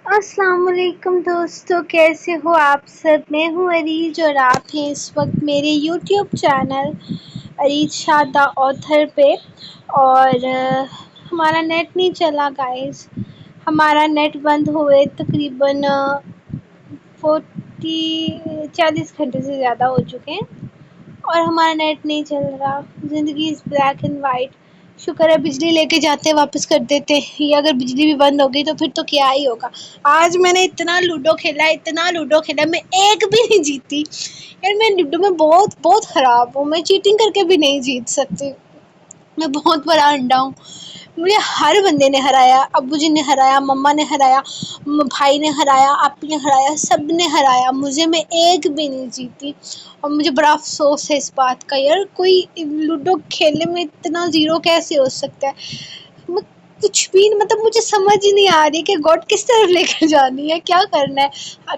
السلام علیکم دوستو، کیسے ہو آپ سب؟ میں ہوں عریج اور آپ ہیں اس وقت میرے یوٹیوب چینل عریج شادہ آتھر پہ۔ اور ہمارا نیٹ نہیں چلا گائز، ہمارا نیٹ بند ہوئے تقریباً 40 گھنٹے سے زیادہ ہو چکے ہیں اور ہمارا نیٹ نہیں چل رہا۔ زندگی از بلیک اینڈ وائٹ۔ شکر ہے بجلی لے کے جاتے واپس کر دیتے، یا اگر بجلی بھی بند ہو گئی تو پھر تو کیا ہی ہوگا۔ آج میں نے اتنا لوڈو کھیلا میں ایک بھی نہیں جیتی۔ یار میں لوڈو میں بہت خراب ہوں، میں چیٹنگ کر کے بھی نہیں جیت سکتی، میں بہت بڑا انڈا ہوں۔ مجھے ہر بندے نے ہرایا، ابو جی نے ہرایا، مما نے ہرایا، بھائی نے ہرایا، آپی نے ہرایا، سب نے ہرایا مجھے، میں ایک بھی نہیں جیتی۔ اور مجھے بڑا افسوس ہے اس بات کا، یار کوئی لوڈو کھیلنے میں اتنا زیرو کیسے ہو سکتا ہے۔ میں کچھ بھی مجھے سمجھ ہی نہیں آ رہی کہ گاڈ کس طرف لے کر جانی ہے، کیا کرنا ہے۔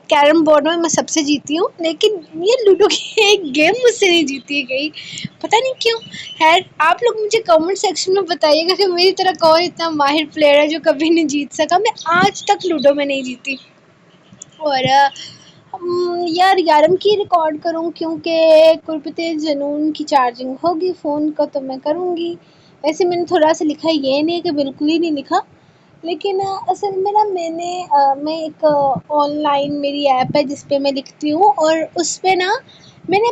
کیرم بورڈ میں سب سے جیتی ہوں، لیکن یہ لوڈو کی ایک گیم مجھ سے نہیں جیتی گئی، پتہ نہیں کیوں۔ خیر آپ لوگ مجھے کمنٹ سیکشن میں بتائیے گا کہ میری طرح کون اتنا ماہر پلیئر ہے جو کبھی نہیں جیت سکا۔ میں آج تک لوڈو میں نہیں جیتی۔ اور یار یارم کی ریکارڈ کروں کیونکہ قربت جنون کی چارجنگ ہوگی فون کا، تو میں کروں گی۔ ویسے میں نے تھوڑا سا لکھا، یہ نہیں کہ بالکل ہی نہیں لکھا، لیکن اصل میں میں ایک آن لائن میری ایپ ہے جس پہ میں لکھتی ہوں، اور اس پہ میں نے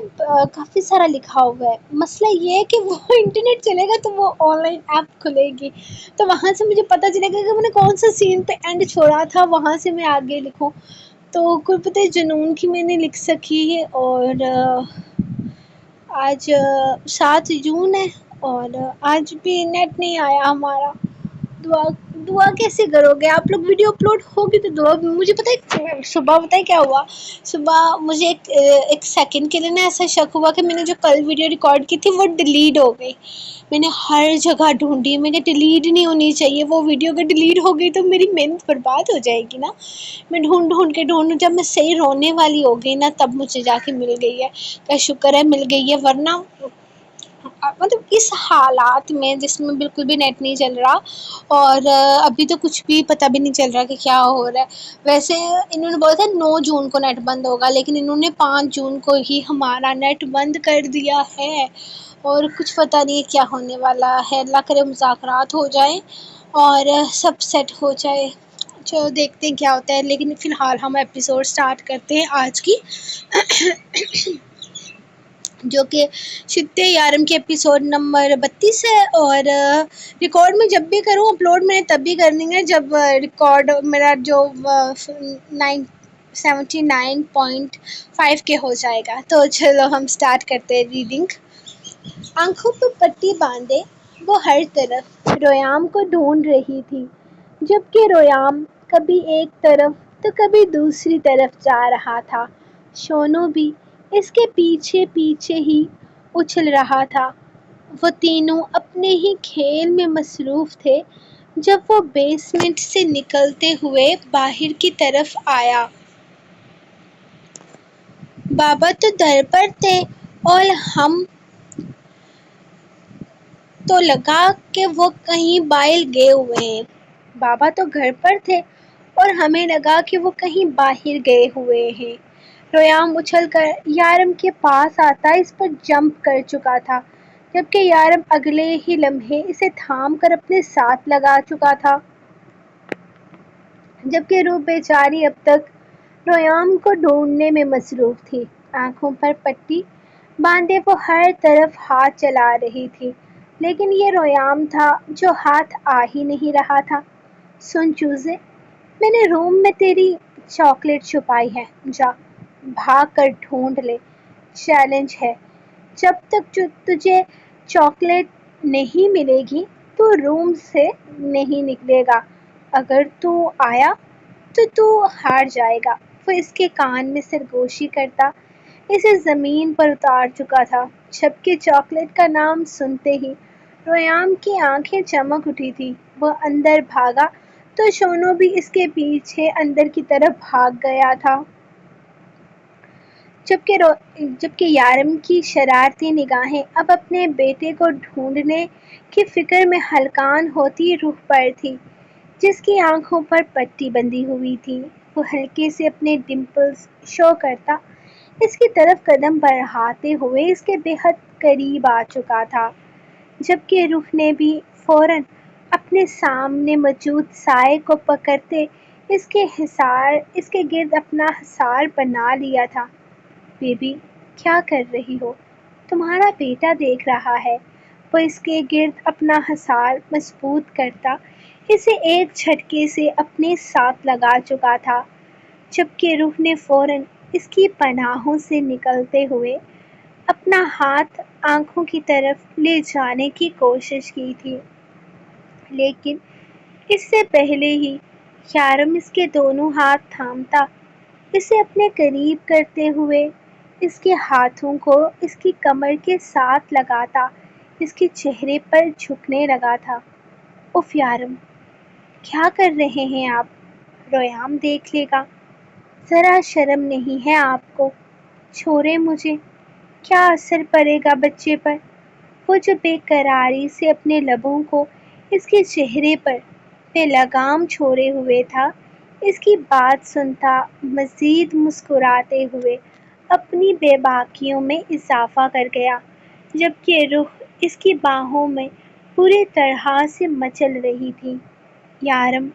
کافی سارا لکھا ہوا ہے۔ مسئلہ یہ ہے کہ وہ انٹرنیٹ چلے گا تو وہ آن لائن ایپ کھلے گی، تو وہاں سے مجھے پتہ چلے گا کہ میں نے کون سا سین پہ اینڈ چھوڑا تھا، وہاں سے میں آگے لکھوں۔ تو قربت جنون کی میں نے لکھ سکی ہے، اور آج 7 جون ہے اور آج بھی نیٹ نہیں آیا ہمارا۔ دعا کیسے کرو گے آپ لوگ؟ ویڈیو اپلوڈ ہوگی تو دعا مجھے پتہ ہے صبح کیا ہوا؟ صبح مجھے ایک سیکنڈ کے لیے ایسا شک ہوا کہ میں نے جو کل ویڈیو ریکارڈ کی تھی وہ ڈیلیٹ ہو گئی۔ میں نے ہر جگہ ڈھونڈی، میں نے ڈیلیٹ نہیں ہونی چاہیے وہ ویڈیو، اگر ڈیلیٹ ہو گئی تو میری محنت برباد ہو جائے گی نا۔ میں ڈھونڈ کے جب میں صحیح رونے والی ہو گئی نا، تب مجھے جا کے مل گئی ہے۔ کیا شکر ہے مل گئی ہے، ورنہ اس حالات میں جس میں بالکل بھی نیٹ نہیں چل رہا، اور ابھی تو کچھ بھی پتہ بھی نہیں چل رہا کہ کیا ہو رہا ہے۔ ویسے انہوں نے بولا تھا 9 جون کو نیٹ بند ہوگا، لیکن انہوں نے 5 جون کو ہی ہمارا نیٹ بند کر دیا ہے، اور کچھ پتہ نہیں کیا ہونے والا ہے۔ اللہ کرے مذاکرات ہو جائیں اور سب سیٹ ہو جائے، چلو دیکھتے ہیں کیا ہوتا ہے۔ لیکن فی الحال ہم ایپیسوڈ سٹارٹ کرتے ہیں آج کی، جو کہ شدت یارم کے ایپیسوڈ نمبر 32 ہے۔ اور ریکارڈ میں جب بھی کروں اپلوڈ میں تب بھی کرنی ہے جب ریکارڈ میرا جو 79.5 کے ہو جائے گا۔ تو چلو ہم سٹارٹ کرتے ہیں ریڈنگ۔ آنکھوں پر پٹی باندھے وہ ہر طرف رویام کو ڈھونڈ رہی تھی، جبکہ رویام کبھی ایک طرف تو کبھی دوسری طرف جا رہا تھا۔ شونو بھی اس کے پیچھے پیچھے ہی اچھل رہا تھا۔ وہ تینوں اپنے ہی کھیل میں مصروف تھے جب وہ بیسمنٹ سے نکلتے ہوئے باہر کی طرف آیا۔ بابا تو در پر تھے اور ہم تو لگا کہ وہ کہیں باہر گئے ہوئے ہیں۔ بابا تو گھر پر تھے اور ہمیں لگا کہ وہ کہیں باہر گئے ہوئے ہیں۔ رویام اچھل کر یارم کے پاس آتا اس پر جمپ کر چکا تھا، جبکہ یارم اگلے ہی لمحے اسے تھام کر اپنے ساتھ لگا چکا تھا۔ جبکہ روح بیچاری اب تک رویام کو ڈھونڈنے میں مصروف تھی۔ آنکھوں پر پٹی باندھے وہ ہر طرف ہاتھ چلا رہی تھی، لیکن یہ رویام تھا جو ہاتھ آ ہی نہیں رہا تھا۔ سن چوزے، میں نے روم میں تیری چاکلیٹ چھپائی ہے، جا بھاگ کر ڈھونڈ لے۔ چیلنج ہے، جب تک تجھے چاکلیٹ نہیں ملے گی تو روم سے نہیں نکلے گا۔ اگر تو آیا تو ہار جائے گا۔ وہ اس کے کان میں سرگوشی کرتا اسے زمین پر اتار چکا تھا، جبکہ چاکلیٹ کا نام سنتے ہی رویام کی آنکھیں چمک اٹھی تھی۔ وہ اندر بھاگا تو شونو بھی اس کے پیچھے اندر کی طرف بھاگ گیا تھا، جبکہ یارم کی شرارتی نگاہیں اب اپنے بیٹے کو ڈھونڈنے کی فکر میں ہلکان ہوتی روح پر تھی۔ جس کی آنکھوں پر پٹی بندھی ہوئی تھی، وہ ہلکے سے اپنے ڈمپلز شو کرتا اس کی طرف قدم بڑھاتے ہوئے اس کے بے حد قریب آ چکا تھا، جبکہ روح نے بھی فوراً اپنے سامنے موجود سائے کو پکڑتے اس کے گرد اپنا حصار بنا لیا تھا۔ بیبی، کیا کر رہی ہو؟ تمہارا بیٹا دیکھ رہا ہے۔ وہ اس کے گرد اپنا حصار مضبوط کرتا اسے ایک جھٹکے سے اپنے ساتھ لگا چکا تھا، جبکہ روح نے فوراً اس کی پناہوں سے نکلتے ہوئے اپنا ہاتھ آنکھوں کی طرف لے جانے کی کوشش کی تھی، لیکن اس سے پہلے ہی یارم اس کے دونوں ہاتھ تھامتا اسے اپنے قریب کرتے ہوئے اس کے ہاتھوں کو اس کی کمر کے ساتھ لگاتا اس کے چہرے پر جھکنے لگا تھا۔ اف یارم، کیا کر رہے ہیں آپ؟ ریام دیکھ لے گا۔ ذرا شرم نہیں ہے آپ کو؟ چھوڑے مجھے۔ کیا اثر پڑے گا بچے پر؟ وہ جو بے قراری سے اپنے لبوں کو اس کے چہرے پر بے لگام چھوڑے ہوئے تھا، اس کی بات سنتا مزید مسکراتے ہوئے اپنی بے باکیوں میں اضافہ کر گیا، جبکہ روح اس کی باہوں میں پوری طرح سے مچل رہی تھی۔ یارم،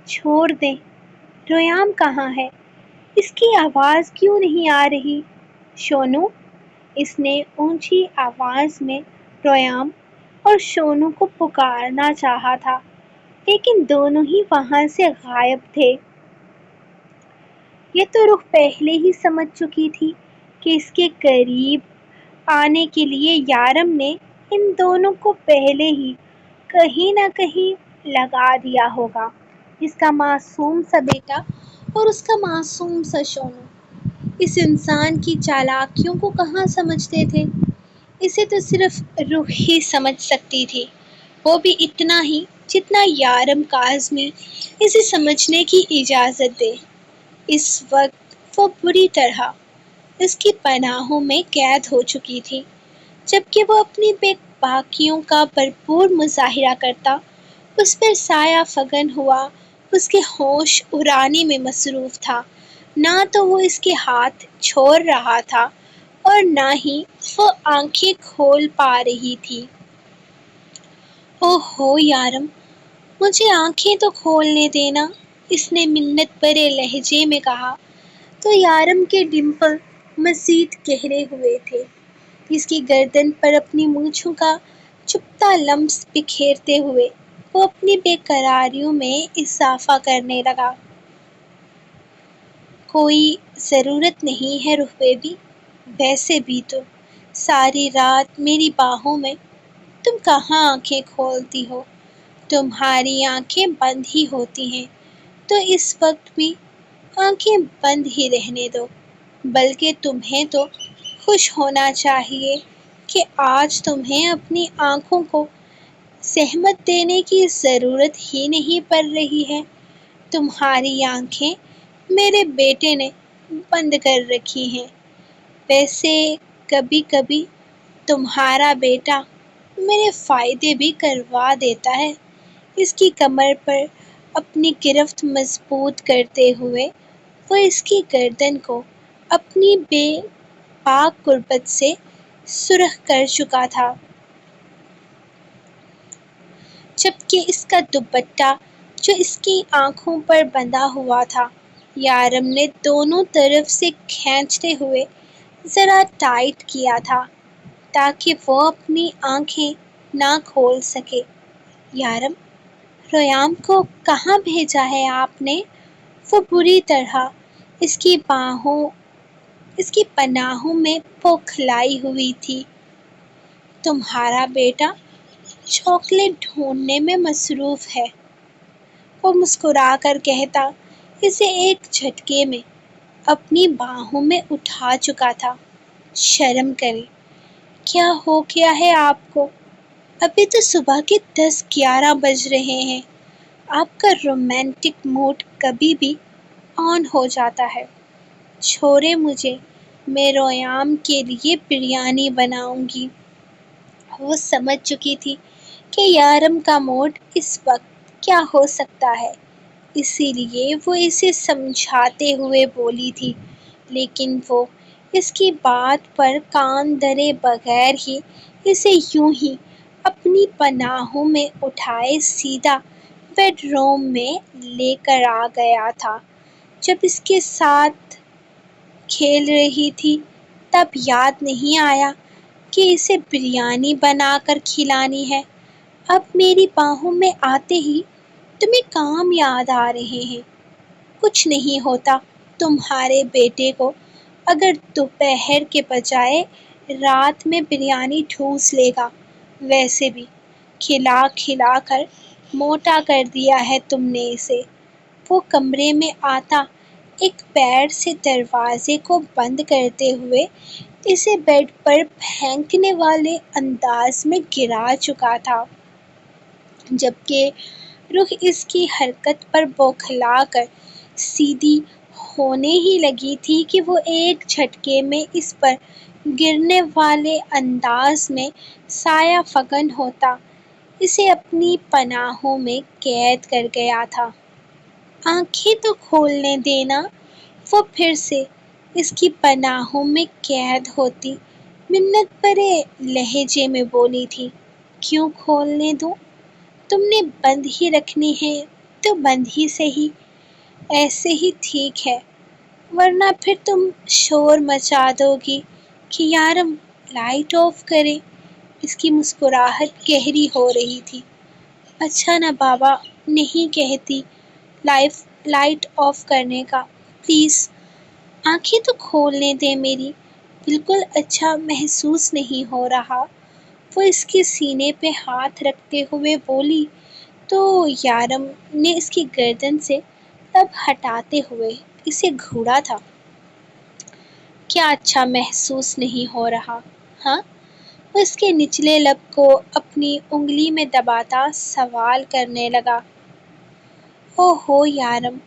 چھوڑ دیں۔ ریام کہاں ہے؟ اس کی آواز کیوں نہیں آ رہی؟ شونو؟ اس نے اونچی آواز میں ریام اور شونو کو پکارنا چاہا تھا، لیکن دونوں ہی وہاں سے غائب تھے۔ یہ تو روح پہلے ہی سمجھ چکی تھی کہ اس کے قریب آنے کے لیے یارم نے ان دونوں کو پہلے ہی کہیں نہ کہیں لگا دیا ہوگا۔ اس کا معصوم سا بیٹا اور اس کا معصوم سا شونو اس انسان کی چالاکیوں کو کہاں سمجھتے تھے؟ اسے تو صرف روح ہی سمجھ سکتی تھی، وہ بھی اتنا ہی جتنا یارم کاظمی اسے سمجھنے کی اجازت دے۔ اس وقت وہ بری طرح اس کی پناہوں میں قید ہو چکی تھی، جبکہ وہ اپنی بے باکیوں کا بھرپور مظاہرہ کرتا اس پر سایہ فگن ہوا اس کے ہوش اڑانے میں مصروف تھا۔ نہ تو وہ اس کے ہاتھ چھوڑ رہا تھا اور نہ ہی وہ آنکھیں کھول پا رہی تھی۔ اوہ ہو یارم، مجھے آنکھیں تو کھولنے دینا، اس نے منت بھرے لہجے میں کہا۔ تو یارم کے ڈمپل مزید گہرے ہوئے تھے، اس کی گردن پر اپنی مونچھوں کا چبھتا لمس بکھیرتے ہوئے وہ اپنی بے قراریوں میں اضافہ کرنے لگا۔ کوئی ضرورت نہیں ہے روح بیبی، ویسے بھی تو ساری رات میری باہوں میں تم کہاں آنکھیں کھولتی ہو؟ تمہاری آنکھیں بند ہی ہوتی ہیں، تو اس وقت بھی آنکھیں بند ہی رہنے دو۔ بلکہ تمہیں تو خوش ہونا چاہیے کہ آج تمہیں اپنی آنکھوں کو زحمت دینے کی ضرورت ہی نہیں پڑ رہی ہے۔ تمہاری آنکھیں میرے بیٹے نے بند کر رکھی ہیں۔ ویسے کبھی کبھی تمہارا بیٹا میرے فائدے بھی کروا دیتا ہے۔ اس کی کمر پر اپنی گرفت مضبوط کرتے ہوئے وہ اس کی گردن کو اپنی بے باک قربت سے سرخ کر چکا تھا، جبکہ اس کا دوپٹہ جو اس کی آنکھوں پر بندھا ہوا تھا، یارم نے دونوں طرف سے کھینچتے ہوئے ذرا ٹائٹ کیا تھا تاکہ وہ اپنی آنکھیں نہ کھول سکے۔ یارم، ریام کو کہاں بھیجا ہے آپ نے؟ وہ بری طرح اس کی پناہوں میں بوکھلائی ہوئی تھی۔ تمہارا بیٹا چاکلیٹ ڈھونڈنے میں مصروف ہے، وہ مسکرا کر کہتا اسے ایک جھٹکے میں اپنی باہوں میں اٹھا چکا تھا۔ شرم کریں، کیا ہو گیا ہے آپ کو؟ ابھی تو صبح کے 10-11 بج رہے ہیں۔ آپ کا رومانٹک موڈ کبھی بھی آن ہو جاتا ہے۔ چھوڑے مجھے، میں ریام کے لیے بریانی بناؤں گی۔ وہ سمجھ چکی تھی کہ یارم کا موڈ اس وقت کیا ہو سکتا ہے، اسی لیے وہ اسے سمجھاتے ہوئے بولی تھی، لیکن وہ اس کی بات پر کان دھرے بغیر ہی اسے یوں ہی اپنی پناہوں میں اٹھائے سیدھا بیڈ روم میں لے کر آ گیا تھا۔ جب اس کے ساتھ کھیل رہی تھی تب یاد نہیں آیا کہ اسے بریانی بنا کر کھلانی ہے۔ اب میری باہوں میں آتے ہی تمہیں کام یاد آ رہے ہیں۔ کچھ نہیں ہوتا، تمہارے بیٹے کو اگر دوپہر کے بجائے رات میں بریانی ٹھوس لے گا، ویسے بھی کھلا کھلا کر موٹا کر دیا ہے تم نے اسے۔ وہ کمرے میں آتا ایک پیر سے دروازے کو بند کرتے ہوئے اسے بیڈ پر پھینکنے والے انداز میں گرا چکا تھا، جبکہ روح اس کی حرکت پر بوکھلا کر سیدھی ہونے ہی لگی تھی کہ وہ ایک جھٹکے میں اس پر گرنے والے انداز میں سایہ فگن ہوتا اسے اپنی پناہوں میں قید کر گیا تھا۔ آنکھیں تو کھولنے دینا، وہ پھر سے اس کی پناہوں میں قید ہوتی منت بھرے لہجے میں بولی تھی۔ کیوں کھولنے دوں؟ تم نے بند ہی رکھنی ہے تو بند ہی سہی، ایسے ہی ٹھیک ہے، ورنہ پھر تم شور مچا دو گی کہ یارم لائٹ آف کریں۔ اس کی مسکراہٹ گہری ہو رہی تھی۔ اچھا نا بابا، نہیں کہتی لائٹ آف کرنے کا، پلیز آنکھیں تو کھولنے دیں میری، بالکل اچھا محسوس نہیں ہو رہا۔ وہ اس کے سینے پہ ہاتھ رکھتے ہوئے بولی تو یارم نے اس کی گردن سے لب ہٹاتے ہوئے اسے گھوڑا تھا۔ کیا اچھا محسوس نہیں ہو رہا، ہاں؟ وہ اس کے نچلے لب کو اپنی انگلی میں دباتا سوال کرنے لگا۔ او ہو یارم،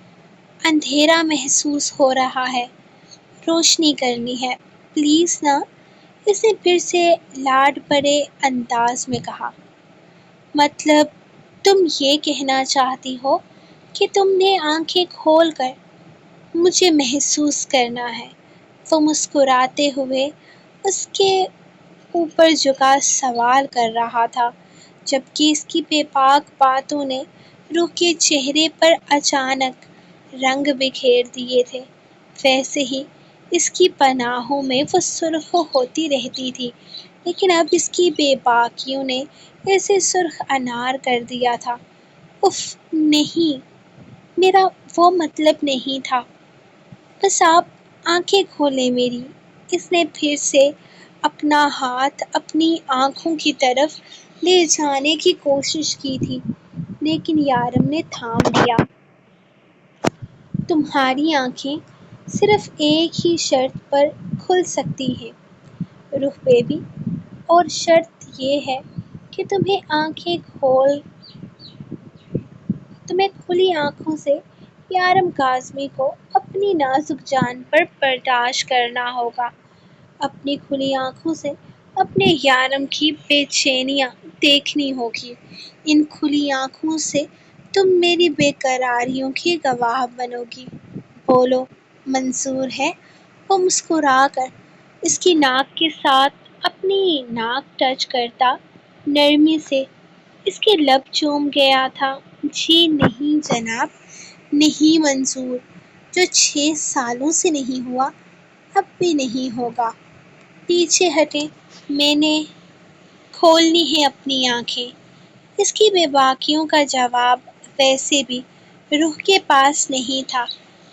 اندھیرا محسوس ہو رہا ہے، روشنی کرنی ہے، پلیز نا، اس نے پھر سے لاڈ بھرے انداز میں کہا۔ مطلب تم یہ کہنا چاہتی ہو کہ تم نے آنکھیں کھول کر مجھے محسوس کرنا ہے؟ وہ مسکراتے ہوئے اس کے اوپر جھکا سوال کر رہا تھا، جبکہ اس کی بے باک باتوں نے روح کے چہرے پر اچانک رنگ بکھیر دیے تھے۔ ویسے ہی اس کی پناہوں میں وہ سرخ ہوتی رہتی تھی، لیکن اب اس کی بے باکیوں نے اسے سرخ انار کر دیا تھا۔ اف نہیں، میرا وہ مطلب نہیں تھا، بس آپ آنکھیں کھولیں میری۔ اس نے پھر سے اپنا ہاتھ اپنی آنکھوں کی طرف لے جانے کی کوشش کی تھی، لیکن یارم نے تھام دیا۔ تمہاری آنکھیں صرف ایک ہی شرط پر کھل سکتی ہیں روح بیبی، اور شرط یہ ہے کہ تمہیں کھلی آنکھوں سے یارم کاظمی کو اپنی نازک جان پر برداشت کرنا ہوگا۔ اپنی کھلی آنکھوں سے اپنے یارم کی بے چینیاں دیکھنی ہوگی۔ ان کھلی آنکھوں سے تم میری بے قراریوں کی گواہ بنو گی۔ بولو، منظور ہے؟ وہ مسکرا کر اس کی ناک کے ساتھ اپنی ناک ٹچ کرتا نرمی سے اس کے لب چوم گیا تھا۔ جی نہیں جناب، نہیں منظور، جو 6 سالوں سے نہیں ہوا اب بھی نہیں ہوگا۔ پیچھے ہٹیں، میں نے کھولنی ہے اپنی آنکھیں۔ اس کی بے باکیوں کا جواب ویسے بھی روح کے پاس نہیں تھا۔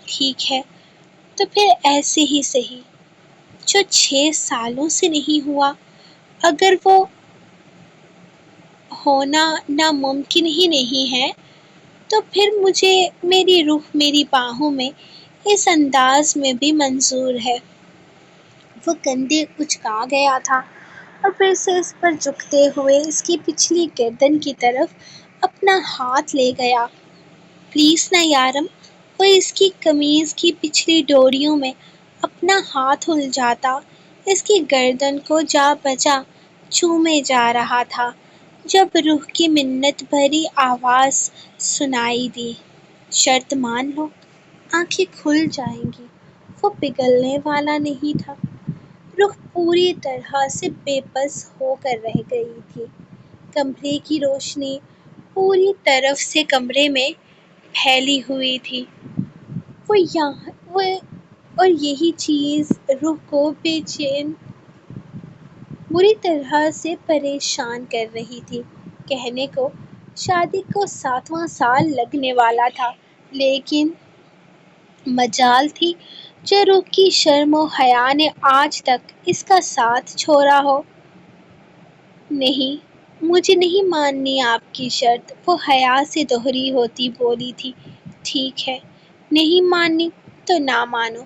ٹھیک ہے، تو پھر ایسے ہی سہی، جو 6 سالوں سے نہیں ہوا، اگر وہ ہونا ناممکن ہی نہیں ہے تو پھر مجھے میری روح میری باہوں میں اس انداز میں بھی منظور ہے۔ وہ کندھے اچکا گیا تھا اور پھر سے اس پر جھکتے ہوئے اس کی پچھلی گردن کی طرف اپنا ہاتھ لے گیا۔ پلیز نا یارم، وہ اس کی قمیض کی پچھلی ڈوریوں میں اپنا ہاتھ الجھاتا اس کی گردن کو جا بجا چومے جا رہا تھا، جب روح کی منت بھری آواز سنائی دی، شرط مان لو، آنکھیں کھل جائیں گی، وہ پگھلنے والا نہیں تھا۔ روح پوری طرح سے بے بس ہو کر رہ گئی تھی۔ کمرے کی روشنی پوری طرف سے کمرے میں پھیلی ہوئی تھی، وہ اور یہی چیز روح کو بے چین، بری طرح سے پریشان کر رہی تھی۔ کہنے کو شادی کو 7واں سال لگنے والا تھا، لیکن مجال تھی جو روح کی شرم و حیا نے آج تک اس کا ساتھ چھوڑا ہو۔ نہیں، مجھے نہیں ماننی آپ کی شرط، وہ حیا سے دوہری ہوتی بولی تھی۔ ٹھیک ہے، نہیں ماننی تو نہ مانو،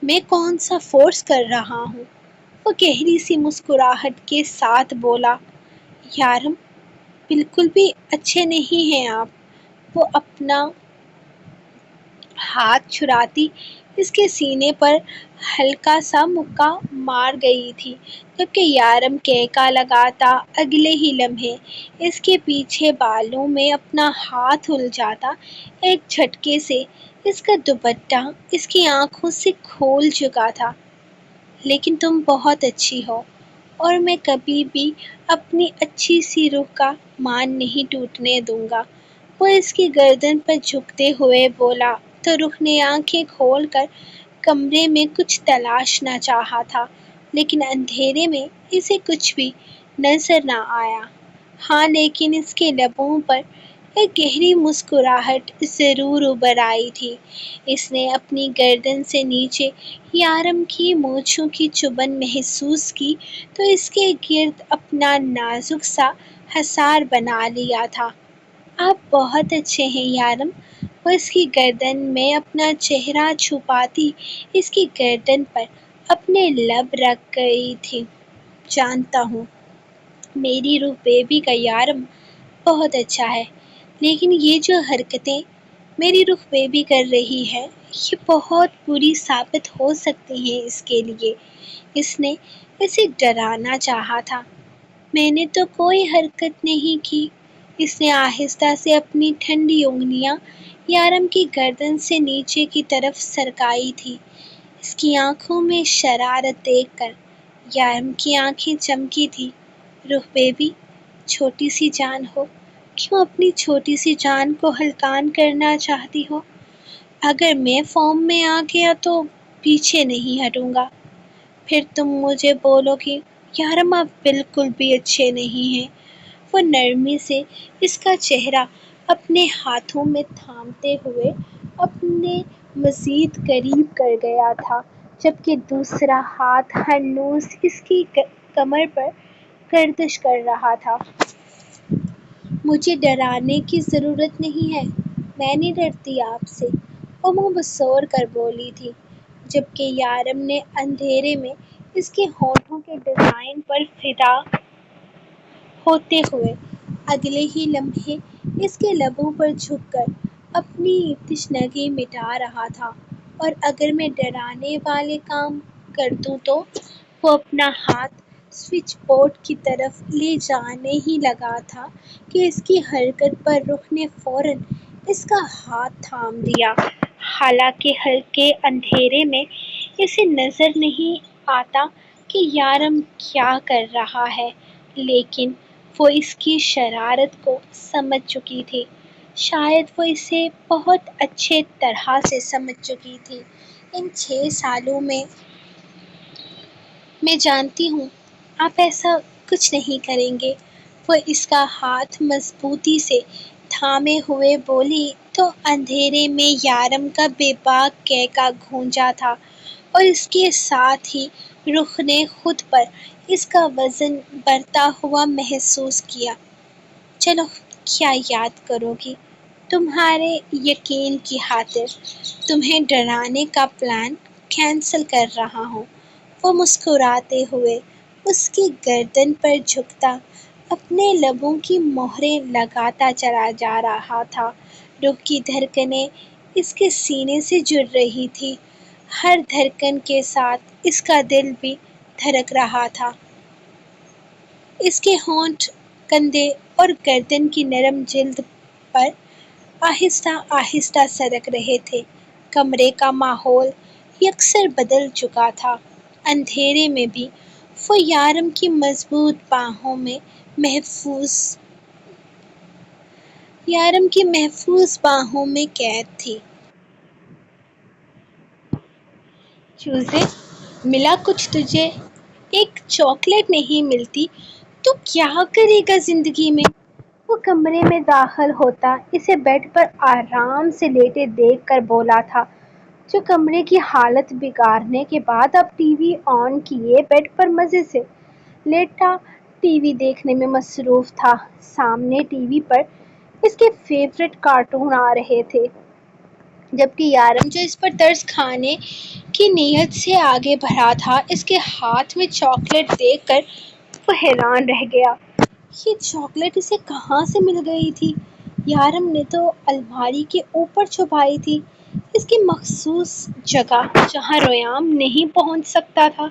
میں کون سا فورس کر رہا ہوں؟ وہ گہری سی مسکراہٹ کے ساتھ بولا۔ یارم، بالکل بھی اچھے نہیں ہیں آپ۔ وہ اپنا ہاتھ چھڑاتی اس کے سینے پر ہلکا سا مکہ مار گئی تھی، جبکہ یارم کہکا لگاتا اگلے ہی لمحے اس کے پیچھے بالوں میں اپنا ہاتھ الجھاتا۔ ایک جھٹکے سے اس کا دوپٹہ اس کی آنکھوں سے کھول چکا تھا۔ لیکن تم بہت اچھی ہو، اور میں کبھی بھی اپنی اچھی سی روح کا مان نہیں ٹوٹنے دوں گا، وہ اس کی گردن پر جھکتے ہوئے بولا۔ تو روح نے آنکھیں کھول کر کمرے میں کچھ تلاشنا چاہا تھا، لیکن اندھیرے میں اسے کچھ بھی نظر نہ آیا۔ ہاں، لیکن اس کے لبوں پر ایک گہری مسکراہٹ ضرور ابھر آئی تھی۔ اس نے اپنی گردن سے نیچے یارم کی مونچھوں کی چبھن محسوس کی تو اس کے گرد اپنا نازک سا حصار بنا لیا تھا۔ آپ بہت اچھے ہیں یارم، وہ اس کی گردن میں اپنا چہرہ چھپاتی اس کی گردن پر اپنے لب رکھ گئی تھی۔ جانتا ہوں، میری روح بیبی کا یارم بہت اچھا ہے، لیکن یہ جو حرکتیں میری روح بیبی کر رہی ہے، یہ بہت بری ثابت ہو سکتی ہیں اس کے لیے۔ اس نے اسے ڈرانا چاہا تھا۔ میں نے تو کوئی حرکت نہیں کی۔ اس نے آہستہ سے اپنی ٹھنڈی انگلیاں یارم کی گردن سے نیچے کی طرف سرکائی تھی۔ اس کی آنکھوں میں شرارت دیکھ کر یارم کی آنکھیں چمکی تھی۔ روح بیبی، چھوٹی سی جان ہو، کیوں اپنی چھوٹی سی جان کو ہلکان کرنا چاہتی ہو؟ اگر میں فارم میں آ گیا تو پیچھے نہیں ہٹوں گا۔ پھر تم مجھے بولو گی یارم آپ بالکل بھی اچھے نہیں ہیں۔ وہ نرمی سے اس کا چہرہ اپنے ہاتھوں میں تھامتے ہوئے اپنے مزید قریب کر گیا تھا، جبکہ دوسرا ہاتھ ہنوز اس کی کمر پر گردش کر رہا تھا۔ مجھے ڈرانے کی ضرورت نہیں ہے، میں نہیں ڈرتی آپ سے، وہ منہ بسور کر بولی تھی، جبکہ یارم نے اندھیرے میں اس کے ہونٹوں کے ڈیزائن پر فدا ہوتے ہوئے اگلے ہی لمحے اس کے لبوں پر جھک کر اپنی تشنگی مٹا رہا تھا۔ اور اگر میں ڈرانے والے کام کر دوں تو؟ وہ اپنا ہاتھ سوئچ بورڈ کی طرف لے جانے ہی لگا تھا کہ اس کی حرکت پر روح نے فوراً اس کا ہاتھ تھام دیا۔ حالانکہ ہلکے اندھیرے میں اسے نظر نہیں آتا کہ یارم کیا کر رہا ہے، لیکن وہ اس کی شرارت کو سمجھ چکی تھی۔ شاید وہ اسے بہت اچھے طرح سے سمجھ چکی تھی۔ ان 6 سالوں میں جانتی ہوں آپ ایسا کچھ نہیں کریں گے، وہ اس کا ہاتھ مضبوطی سے تھامے ہوئے بولی تو اندھیرے میں یارم کا بے باک کہکا گونجا تھا، اور اس کے ساتھ ہی روح نے خود پر اس کا وزن بڑھتا ہوا محسوس کیا۔ چلو، کیا یاد کرو گی؟ تمہارے یقین کی خاطر تمہیں ڈرانے کا پلان کینسل کر رہا ہوں۔ وہ مسکراتے ہوئے اس کی گردن پر جھکتا اپنے لبوں کی مہریں لگاتا چلا جا رہا تھا۔ روح کی دھڑکنیں اس کے سینے سے جڑ رہی تھی، ہر دھڑکن کے ساتھ اس کا دل بھی دھڑک رہا تھا۔ اس کے ہونٹ، کندھے اور گردن کی نرم جلد پر آہستہ آہستہ سرک رہے تھے۔ کمرے کا ماحول یکسر بدل چکا تھا۔ اندھیرے میں بھی وہ یارم کی محفوظ باہوں میں قید تھی۔ چوزے، ملا کچھ تجھے؟ ایک چاکلیٹ نہیں ملتی تو کیا کرے گا زندگی میں؟ وہ کمرے میں داخل ہوتا اسے بیڈ پر آرام سے لیٹے دیکھ کر بولا تھا، جو کمرے کی حالت بگاڑنے کے بعد اب ٹی وی آن کیے بیڈ پر مزے سے لیٹا ٹی وی دیکھنے میں مصروف تھا۔ سامنے ٹی وی پر اس کے فیورٹ کارٹون آ رہے تھے، جبکہ یارم جو اس پر ترس کھانے کی نیت سے آگے بڑھا تھا، اس کے ہاتھ میں چاکلیٹ دیکھ کر وہ حیران رہ گیا۔ یہ چاکلیٹ اسے کہاں سے مل گئی تھی؟ یارم نے تو الماری کے اوپر چھپائی تھی، اس کی مخصوص جگہ جہاں ریام نہیں پہنچ سکتا تھا۔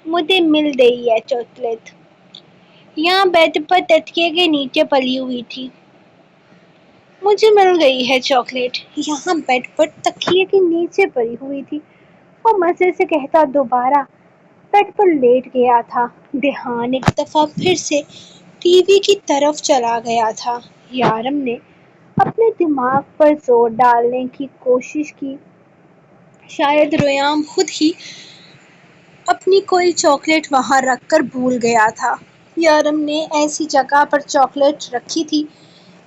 مجھے مل گئی ہے چاکلیٹ، یہاں بیڈ پر تکیے کے نیچے پڑی ہوئی تھی۔ مجھے مل گئی ہے چاکلیٹ، یہاں بیڈ پر تکیے کے نیچے پڑی ہوئی تھی، وہ مزے سے کہتا دوبارہ بیڈ پر لیٹ گیا تھا۔ دھیان ایک دفعہ پھر سے ٹی وی کی طرف چلا گیا تھا۔ یارم نے اپنے دماغ پر زور ڈالنے کی کوشش کی، شاید ریام خود ہی اپنی کوئی چاکلیٹ وہاں رکھ کر بھول گیا تھا۔ یارم نے ایسی جگہ پر چاکلیٹ رکھی تھی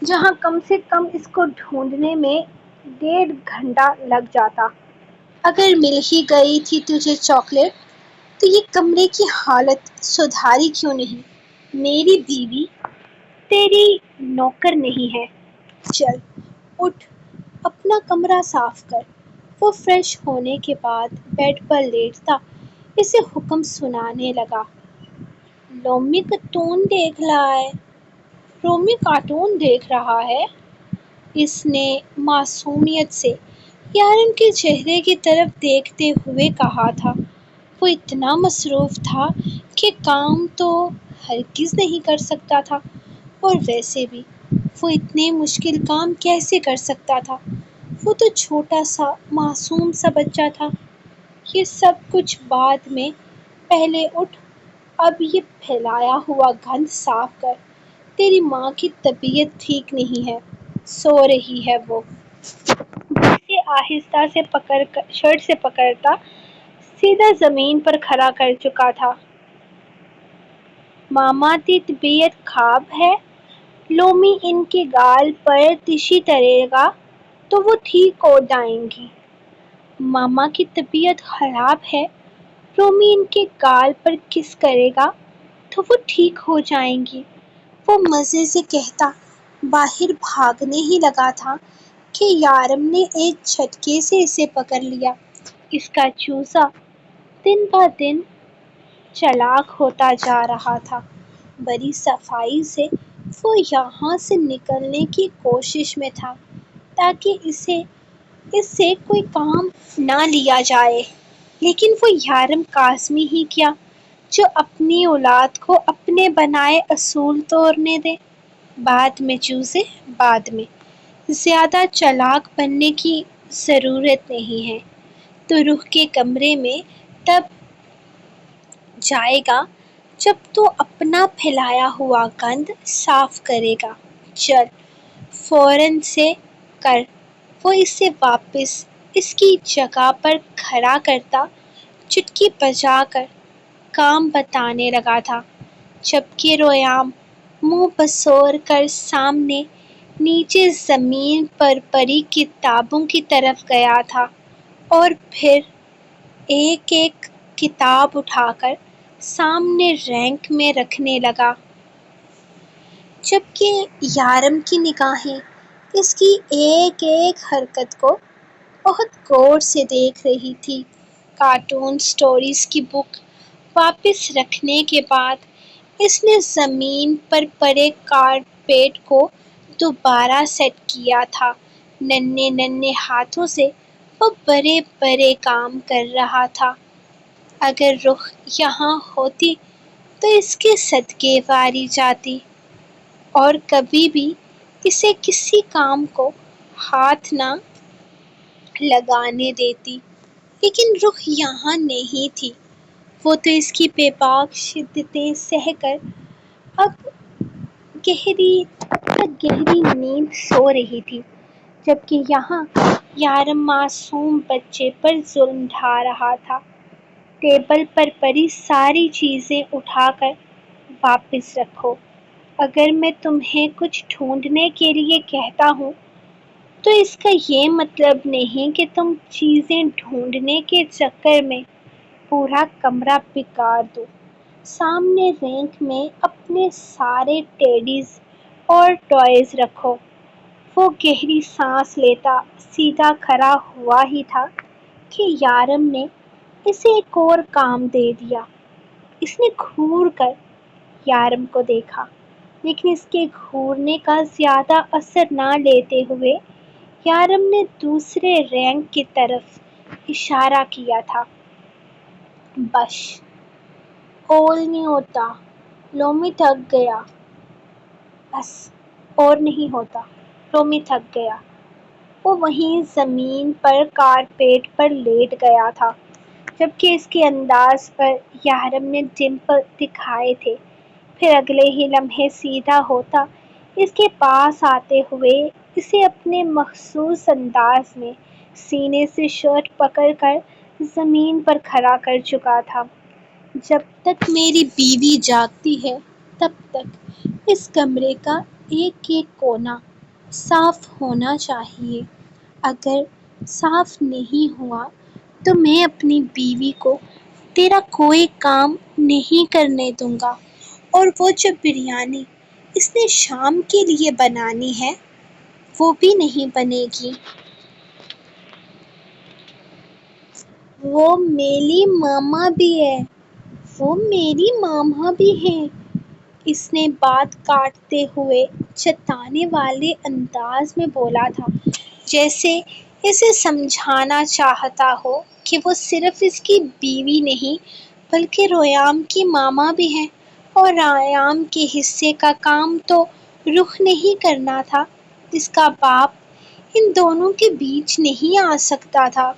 جہاں کم سے کم اس کو ڈھونڈنے میں 1.5 گھنٹہ لگ جاتا۔ اگر مل ہی گئی تھی تجھے چاکلیٹ تو یہ کمرے کی حالت سدھاری کیوں نہیں؟ میری بیوی تیری نوکر نہیں ہے، چل اٹھ اپنا کمرہ صاف کر۔ وہ فریش ہونے کے بعد بیڈ پر لیٹتا اسے حکم سنانے لگا۔ رومی کارٹون دیکھ رہا ہے، اس نے معصومیت سے یارم کے چہرے کی طرف دیکھتے ہوئے کہا تھا۔ وہ اتنا مصروف تھا کہ کام تو ہرگز نہیں کر سکتا تھا، اور ویسے بھی وہ اتنے مشکل کام کیسے کر سکتا تھا؟ وہ تو چھوٹا سا معصوم سا بچہ تھا۔ یہ سب کچھ بعد میں، پہلے اٹھ اب یہ پھیلایا ہوا گند صاف کر۔ تیری ماں کی طبیعت ٹھیک نہیں ہے، سو رہی ہے وہ۔ اسے آہستہ سے شرٹ سے پکڑتا سیدھا زمین پر کھڑا کر چکا تھا۔ ماما کی طبیعت خراب ہے؟ لومی ان کے گال پر تشی کرے گا تو وہ ٹھیک ہو جائیں گی۔ ماما کی طبیعت خراب ہے؟ رومی ان کے گال پر کس کرے گا تو وہ ٹھیک ہو جائیں گی، وہ مزے سے کہتا باہر بھاگنے ہی لگا تھا کہ یارم نے ایک جھٹکے سے اسے پکڑ لیا۔ اس کا چوزا دن بہ دن چالاک ہوتا جا رہا تھا۔ بڑی صفائی سے وہ یہاں سے نکلنے کی کوشش میں تھا تاکہ اس سے کوئی کام نہ لیا جائے، لیکن وہ یارم کاظمی ہی کیا جو اپنی اولاد کو اپنے بنائے اصول توڑنے دے۔ بعد میں چوزے، بعد میں، زیادہ چالاک بننے کی ضرورت نہیں ہے۔ تو روح کے کمرے میں تب جائے گا جب تو اپنا پھیلایا ہوا گند صاف کرے گا۔ چل فوراً سے کر۔ وہ اسے واپس اس کی جگہ پر کھڑا کرتا چٹکی بجا کر کام بتانے لگا تھا، جبکہ ریام منہ بسور کر سامنے نیچے زمین پر پڑی کتابوں کی طرف گیا تھا اور پھر ایک ایک کتاب اٹھا کر سامنے ریک میں رکھنے لگا، جبکہ یارم کی نگاہیں اس کی ایک ایک حرکت کو بہت غور سے دیکھ رہی تھی۔ کارٹون سٹوریز کی بک واپس رکھنے کے بعد اس نے زمین پر پڑے کارپیٹ کو دوبارہ سیٹ کیا تھا۔ ننھے ننھے ہاتھوں سے وہ بڑے بڑے کام کر رہا تھا۔ اگر روح یہاں ہوتی تو اس کے صدقے واری جاتی۔ اور کبھی بھی اسے کسی کام کو ہاتھ نہ لگانے دیتی، لیکن رخ یہاں نہیں تھی۔ وہ تو اس کی بے باک شدتیں سہ کر اب گہری گہری نیند سو رہی تھی، جبکہ یہاں یارم معصوم بچے پر ظلم ڈھا رہا تھا۔ ٹیبل پر پڑی ساری چیزیں اٹھا کر واپس رکھو۔ اگر میں تمہیں کچھ ڈھونڈنے کے لیے کہتا ہوں تو اس کا یہ مطلب نہیں کہ تم چیزیں ڈھونڈنے کے چکر میں پورا کمرہ بگاڑ دو۔ سامنے رینک میں اپنے سارے ٹیڈیز اور ٹوائز رکھو۔ وہ گہری سانس لیتا سیدھا کھڑا ہوا ہی تھا کہ یارم نے اسے ایک اور کام دے دیا۔ اس نے گھور کر یارم کو دیکھا، لیکن اس کے گھورنے کا زیادہ اثر نہ لیتے ہوئے یارم نے دوسرے رینک کی طرف اشارہ کیا تھا۔ بش اور نہیں ہوتا، لومی تھک گیا۔ بس اور نہیں ہوتا، لومی تھک گیا۔ وہ وہیں زمین پر کارپیٹ پر لیٹ گیا تھا، جبکہ اس کے انداز پر یارم نے ڈمپل دکھائے تھے۔ پھر اگلے ہی لمحے سیدھا ہوتا اس کے پاس آتے ہوئے اسے اپنے مخصوص انداز میں سینے سے شرٹ پکڑ کر زمین پر کھڑا کر چکا تھا۔ جب تک میری بیوی جاگتی ہے تب تک اس کمرے کا ایک ایک کونا صاف ہونا چاہیے۔ اگر صاف نہیں ہوا تو میں اپنی بیوی کو تیرا کوئی کام نہیں کرنے دوں گا، اور وہ جو بریانی اس نے شام کے لیے بنانی ہے وہ بھی نہیں بنے گی۔ وہ میری ماما بھی ہے، وہ میری ماما بھی ہیں۔ اس نے بات کاٹتے ہوئے جتانے والے انداز میں بولا تھا، جیسے اسے سمجھانا چاہتا ہو کہ وہ صرف اس کی بیوی نہیں بلکہ ریام کی ماما بھی ہے، اور ریام کے حصے کا کام تو رخ نہیں کرنا تھا، جس کا باپ ان دونوں کے بیچ نہیں آ سکتا تھا۔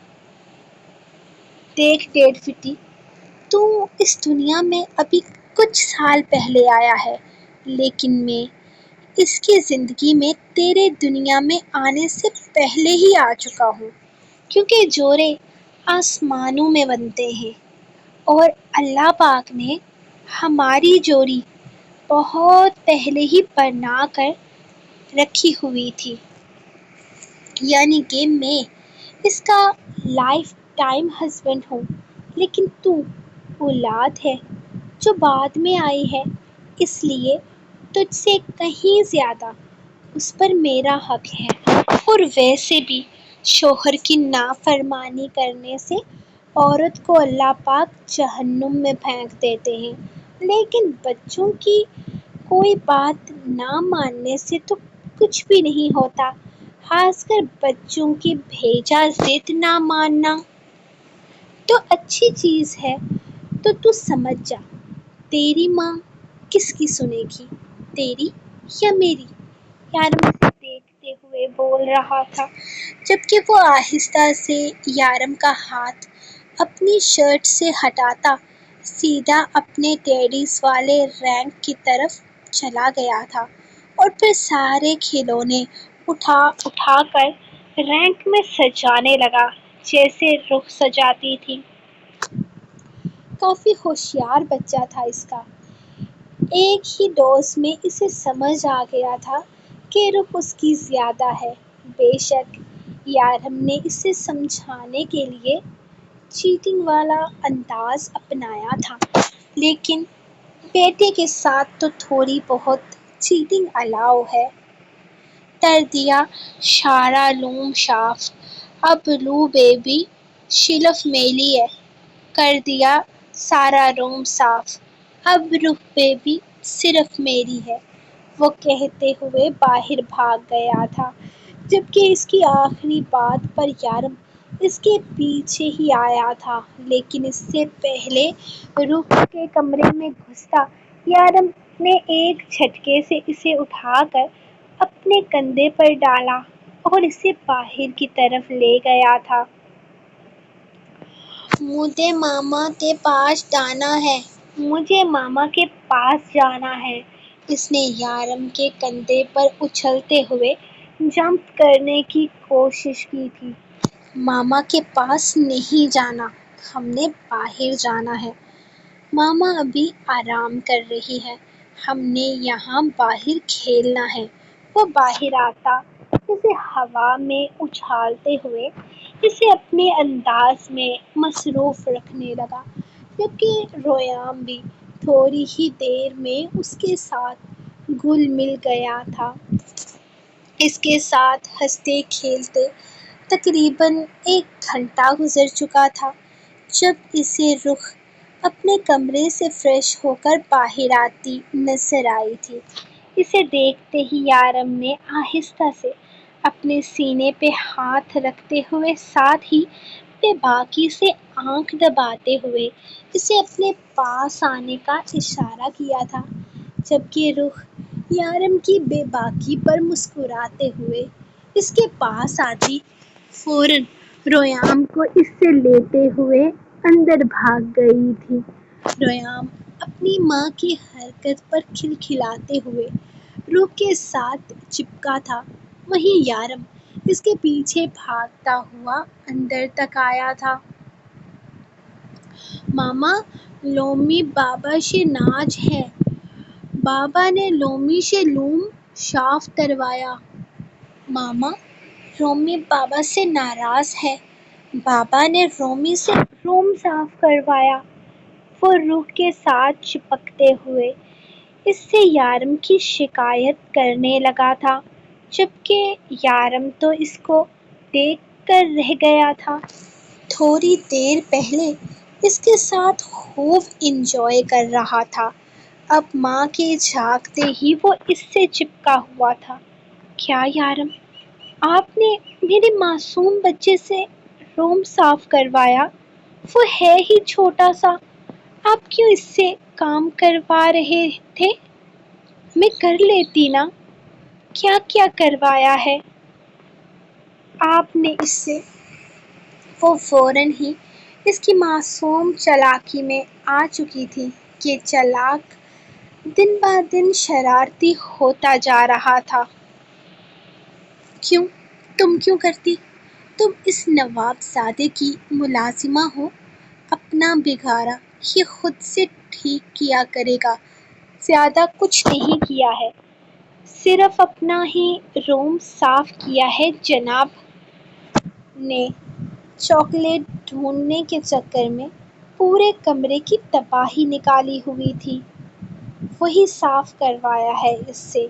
دیکھ ڈیڈ فٹی، تو اس دنیا میں ابھی کچھ سال پہلے آیا ہے، لیکن میں اس کی زندگی میں تیرے دنیا میں آنے سے پہلے ہی آ چکا ہوں، کیونکہ جوڑے آسمانوں میں بنتے ہیں اور اللہ پاک نے ہماری جوڑی بہت پہلے ہی بنا کر رکھی ہوئی تھی، یعنی کہ میں اس کا لائف ٹائم ہسبینڈ ہوں، لیکن تو اولاد ہے جو بعد میں آئی ہے، اس لیے تجھ سے کہیں زیادہ اس پر میرا حق ہے۔ اور ویسے بھی شوہر کی نافرمانی کرنے سے عورت کو اللہ پاک جہنم میں پھینک دیتے ہیں، لیکن بچوں کی کوئی بات نہ ماننے سے تو کچھ بھی نہیں ہوتا، خاص کر بچوں کی بھیجا ضد نہ ماننا تو اچھی چیز ہے۔ تو سمجھ جا، تیری ماں کس کی سنے گی، تیری یا میری؟ یارم اسے دیکھتے ہوئے بول رہا تھا، جبکہ وہ آہستہ سے یارم کا ہاتھ اپنی شرٹ سے ہٹاتا سیدھا اپنے ٹیڈیز والے رینک کی طرف چلا گیا تھا، اور پھر سارے کھلونے اٹھا اٹھا کر رینک میں سجانے لگا جیسے رخ سجاتی تھی۔ کافی ہوشیار بچہ تھا اس کا، ایک ہی ڈوز میں اسے سمجھ آ گیا تھا کہ رخ اس کی زیادہ ہے۔ بے شک یارم نے اسے سمجھانے کے لیے چیٹنگ والا انداز اپنایا تھا، لیکن بیٹے کے ساتھ تو تھوڑی بہت چیٹنگ الاؤ ہے۔ تر دیا شارا لوم شاف، اب لو بیبی شلف میلی ہے، کر دیا سارا روم صاف، اب رخ بیبی صرف میری ہے، وہ کہتے ہوئے باہر بھاگ گیا تھا، جبکہ اس کی آخری بات پر یارم اس کے پیچھے ہی آیا تھا، لیکن اس سے پہلے رخ کے کمرے میں گھستا یارم نے ایک جھٹکے سے اسے اٹھا کر اپنے کندھے پر ڈالا اور اسے باہر کی طرف لے گیا تھا۔ مجھے ماما کے پاس جانا ہے، مجھے ماما کے پاس جانا ہے۔ اس نے یارم کے کندھے پر اچھلتے ہوئے جمپ کرنے کی کوشش کی تھی۔ ماما کے پاس نہیں جانا، ہم نے باہر جانا ہے۔ ماما ابھی آرام کر رہی ہے، ہم نے یہاں باہر کھیلنا ہے۔ وہ باہر آتا، اسے ہوا میں اچھالتے ہوئے اسے اپنے انداز میں مصروف رکھنے لگا، جبکہ ریام بھی تھوڑی ہی دیر میں اس کے ساتھ گھل مل گیا تھا۔ اس کے ساتھ ہنستے کھیلتے تقریباً 1 گھنٹہ گزر چکا تھا جب اسے رخ اپنے کمرے سے فریش ہو کر باہر آتی نظر آئی تھی۔ اسے دیکھتے ہی یارم نے آہستہ سے اپنے سینے پہ ہاتھ رکھتے ہوئے ساتھ ہی بے باکی سے آنکھ دباتے ہوئے اسے اپنے پاس آنے کا اشارہ کیا تھا، جبکہ رخ یارم کی بے باکی پر مسکراتے ہوئے اس کے پاس آتی فوراً ریام کو اس سے لیتے ہوئے اندر بھاگ گئی تھی۔ ریام اپنی ماں کی حرکت پر کھلکھلاتے ہوئے روح کے ساتھ چپکا تھا، وہیں یارم اس کے پیچھے بھاگتا ہوا اندر تک آیا تھا۔ ماما، لومی بابا سے ناراض ہے، بابا نے لومی سے روم صاف کروایا۔ ماما، رومی بابا سے ناراض ہے، بابا نے رومی سے روم صاف کروایا۔ وہ روح کے ساتھ چپکتے ہوئے اس سے یارم کی شکایت کرنے لگا تھا، جبکہ یارم تو اس کو دیکھ کر رہ گیا تھا۔ تھوڑی دیر پہلے اس کے ساتھ خوب انجوائے کر رہا تھا، اب ماں کے جاگتے ہی وہ اس سے چپکا ہوا تھا۔ کیا یارم، آپ نے میرے معصوم بچے سے روم صاف کروایا؟ وہ ہے ہی چھوٹا سا، آپ کیوں اس سے کام کروا رہے تھے؟ میں کر لیتی نا، کیا کیا کروایا ہے آپ نے اس سے؟ وہ فوراً ہی اس کی معصوم چالاکی میں آ چکی تھی کہ چالاک دن بدن شرارتی ہوتا جا رہا تھا۔ کیوں؟ تم کیوں کرتی؟ تم اس نواب زادے کی ملازمہ ہو، اپنا بگاڑا یہ خود سے ٹھیک کیا کرے گا، زیادہ کچھ نہیں کیا ہے، صرف اپنا ہی روم صاف کیا ہے۔ جناب نے چاکلیٹ ڈھونڈنے کے چکر میں پورے کمرے کی تباہی نکالی ہوئی تھی، وہی صاف کروایا ہے اس سے۔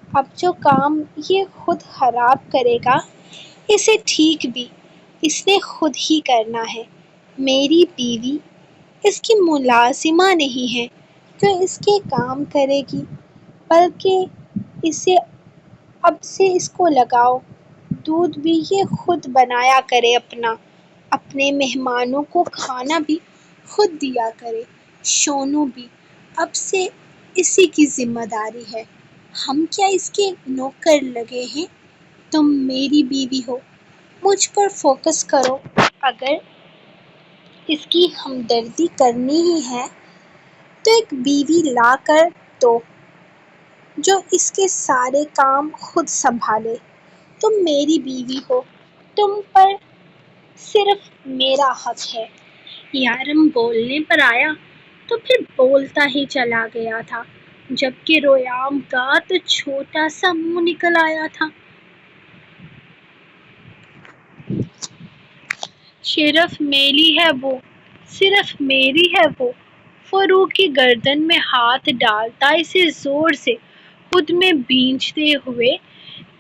اب جو کام یہ خود خراب کرے گا اسے ٹھیک بھی اس نے خود ہی کرنا ہے۔ میری بیوی اس کی ملازمہ نہیں ہے جو اس کے کام کرے گی، بلکہ اسے اب سے اس کو لگاؤ، دودھ بھی یہ خود بنایا کرے، اپنے مہمانوں کو کھانا بھی خود دیا کرے، سونا بھی اب سے اسی کی ذمہ داری ہے۔ ہم کیا اس کے نوکر لگے ہیں؟ تم میری بیوی ہو، مجھ پر فوکس کرو۔ اگر اس کی ہمدردی کرنی ہی ہے تو ایک بیوی لا کر دو جو اس کے سارے کام خود سنبھالے۔ تم میری بیوی ہو، تم پر صرف میرا حق ہے۔ یارم بولنے پر آیا تو پھر بولتا ہی چلا گیا تھا، جبکہ ریام کا تو چھوٹا سا منہ نکل آیا تھا۔ صرف میری ہے وہ، صرف میری ہے وہ روح کی گردن میں ہاتھ ڈالتا اسے زور سے خود میں بھینچتے ہوئے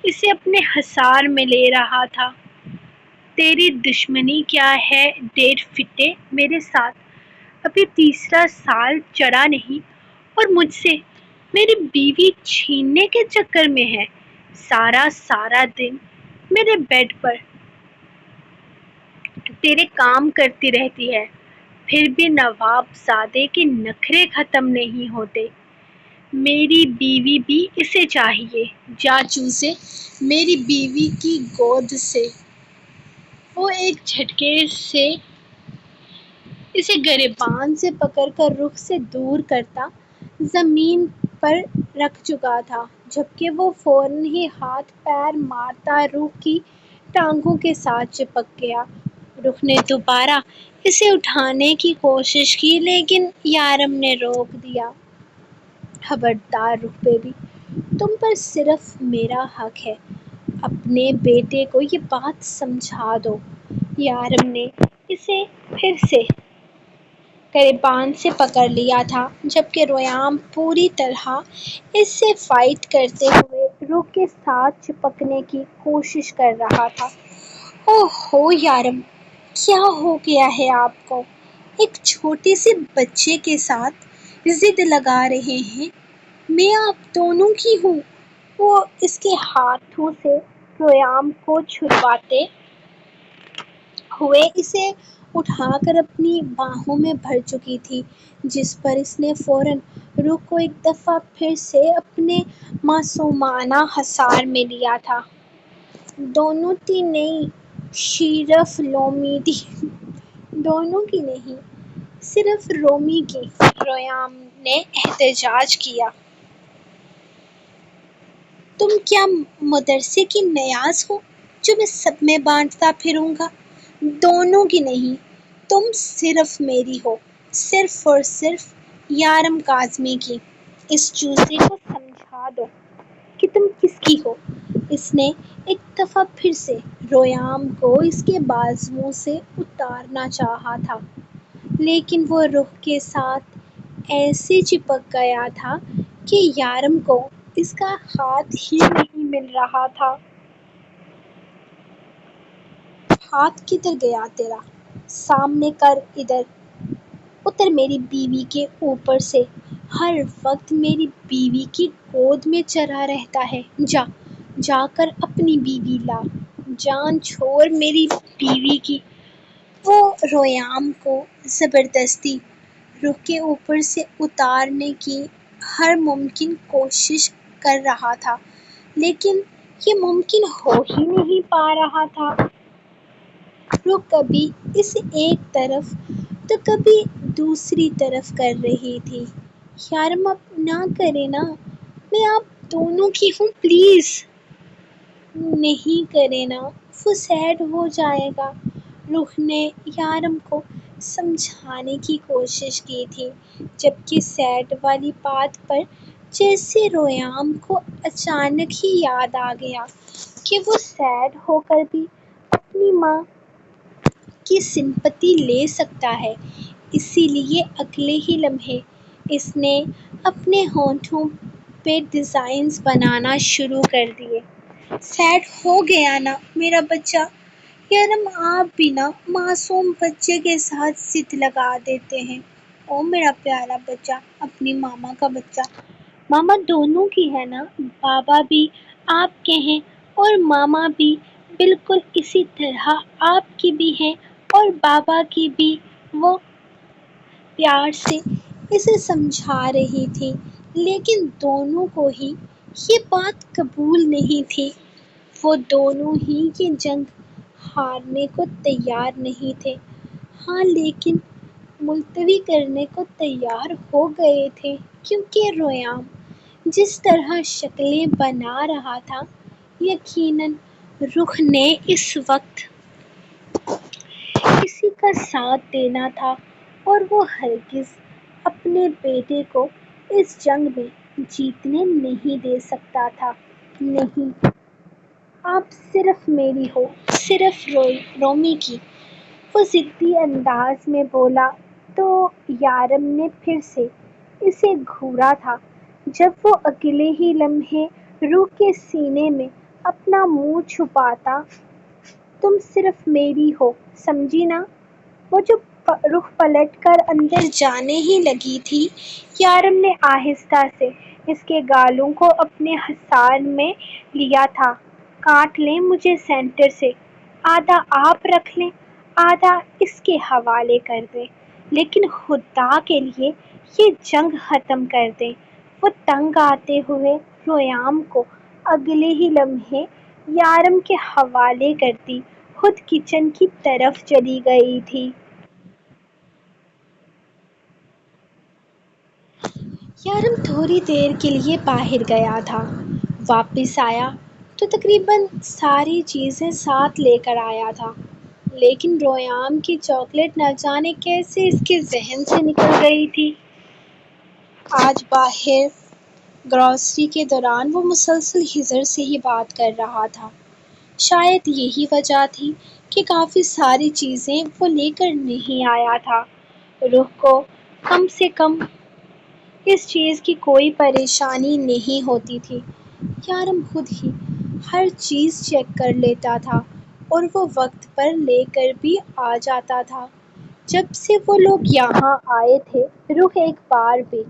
اسے اپنے حصار میں لے رہا تھا۔ تیری دشمنی کیا ہے ڈیڑھ فٹے میرے ساتھ؟ ابھی تیسرا سال چڑھا نہیں اور مجھ سے میری بیوی چھیننے کے چکر میں ہے۔ سارا دن میرے بیڈ پر تیرے کام کرتی رہتی ہے، پھر بھی نواب زادے کے نخرے ختم نہیں ہوتے۔ میری بیوی بھی اسے چاہیے، جا چوسے میری بیوی کی گود سے۔ وہ ایک جھٹکے سے اسے گریبان سے پکڑ کر رخ سے دور کرتا زمین پر رکھ چکا تھا، جبکہ وہ فوراً ہی ہاتھ پیر مارتا رخ کی ٹانگوں کے ساتھ چپک گیا۔ رخ نے دوبارہ اسے اٹھانے کی کوشش کی لیکن یارم نے روک دیا۔ خبردار رخ بیبی، تم پر صرف میرا حق ہے، اپنے بیٹے کو یہ بات سمجھا دو۔ یارم نے اسے پھر سے گریبان سے پکڑ لیا تھا، جبکہ ریام پوری طرح اس سے فائٹ کرتے ہوئے رخ کے ساتھ چپکنے کی کوشش کر رہا تھا۔ اوہ ہو یارم، کیا ہو گیا ہے آپ کو؟ ایک چھوٹے سے بچے کے ساتھ ضد لگا رہے ہیں؟ میں آپ دونوں کی ہوں۔ وہ اس کے ہاتھوں سے ریام کو چھڑواتے ہوئے اسے اٹھا کر اپنی باہوں میں بھر چکی تھی، جس پر اس نے فوراً رخ کو ایک دفعہ پھر سے اپنے معصومانہ حصار میں لیا تھا۔ دونوں کی نہیں، صرف رومی کی، ریام نے احتجاج کیا۔ تم کیا مدرسے کی نیاز ہو جو میں سب میں بانٹتا پھروں گا؟ دونوں کی نہیں، تم صرف میری ہو، صرف اور صرف یارم کاظمی کی۔ اس چوزے کو سمجھا دو کہ تم کس کی ہو۔ اس نے ایک دفعہ پھر سے ریام کو اس کے بازوؤں سے اتارنا چاہا تھا، لیکن وہ رخ کے ساتھ ایسے چپک گیا تھا کہ یارم کو اس کا ہاتھ ہی نہیں مل رہا تھا۔ ہاتھ کدھر گیا تیرا؟ سامنے کر، ادھر اتر میری بیوی کے اوپر سے۔ ہر وقت میری بیوی کی گود میں چرا رہتا ہے۔ جا کر اپنی بیوی لا، جان چھوڑ میری بیوی کی۔ وہ ریام کو زبردستی رخ کے اوپر سے اتارنے کی ہر ممکن کوشش کر رہا تھا، لیکن یہ ممکن ہو ہی نہیں پا رہا تھا۔ رخ کبھی اسے ایک طرف تو کبھی دوسری طرف کر رہی تھی۔ یارم اب نہ کرے نا، میں آپ دونوں کی ہوں، پلیز۔ نہیں کرے نا، وہ سیڈ ہو جائے گا۔ رخ نے یارم کو سمجھانے کی کوشش کی تھی، جبکہ سیڈ والی بات پر جیسے ریام کو اچانک ہی یاد آ گیا کہ وہ سیڈ ہو کر بھی اپنی ماں کی سمپتی لے سکتا ہے، اسی لیے اگلے ہی لمحے اس نے اپنے ہونٹوں پہ ڈیزائنز بنانا شروع کر دیے۔ سیڈ ہو گیا نا میرا بچہ؟ یارم آپ بھی نا معصوم بچے کے ساتھ ضد لگا دیتے ہیں۔ او میرا پیارا بچہ، اپنی ماما کا بچہ۔ ماما دونوں کی ہے نا، بابا بھی آپ کے ہیں اور ماما بھی بالکل اسی طرح آپ کی بھی ہیں اور بابا کی بھی۔ وہ پیار سے اسے سمجھا رہی تھی، لیکن دونوں کو ہی یہ بات قبول نہیں تھی۔ وہ دونوں ہی یہ جنگ ہارنے کو تیار نہیں تھے، ہاں لیکن ملتوی کرنے کو تیار ہو گئے تھے، کیونکہ ریام جس طرح شکلیں بنا رہا تھا، یقیناً رخ نے اس وقت اسی کا ساتھ دینا تھا اور وہ ہرگز اپنے بیٹے کو اس جنگ میں جیتنے نہیں دے سکتا تھا۔ نہیں، آپ صرف میری ہو، صرف رومی کی، وہ ضدی انداز میں بولا تو یارم نے پھر سے اسے گھورا تھا، جب وہ اگلے ہی لمحے رخ کے سینے میں اپنا منہ چھپاتا۔ تم صرف میری ہو، سمجھی نا؟ وہ جو رخ پلٹ کر اندر جانے ہی لگی تھی، یارم نے آہستہ سے اس کے گالوں کو اپنے حصار میں لیا تھا۔ کاٹ لیں مجھے سینٹر سے، آدھا آپ رکھ لیں، آدھا اس کے حوالے کر دیں، لیکن خدا کے لیے یہ جنگ ختم کر دیں۔ وہ تنگ آتے ہوئے ریام کو اگلے ہی لمحے یارم کے حوالے کرتی خود کچن کی طرف چلی گئی تھی۔ یارم تھوڑی دیر کے لیے باہر گیا تھا، واپس آیا تو تقریباً ساری چیزیں ساتھ لے کر آیا تھا، لیکن ریام کی چاکلیٹ نہ جانے کیسے اس کے ذہن سے نکل گئی تھی۔ آج باہر گروسری کے دوران وہ مسلسل ہزر سے ہی بات کر رہا تھا۔ شاید یہی وجہ تھی کہ کافی ساری چیزیں وہ لے کر نہیں آیا تھا۔ روح کو کم سے کم اس چیز کی کوئی پریشانی نہیں ہوتی تھی۔ یارم خود ہی ہر چیز چیک کر لیتا تھا اور وہ وقت پر لے کر بھی آ جاتا تھا۔ جب سے وہ لوگ یہاں آئے تھے روح ایک بار بھی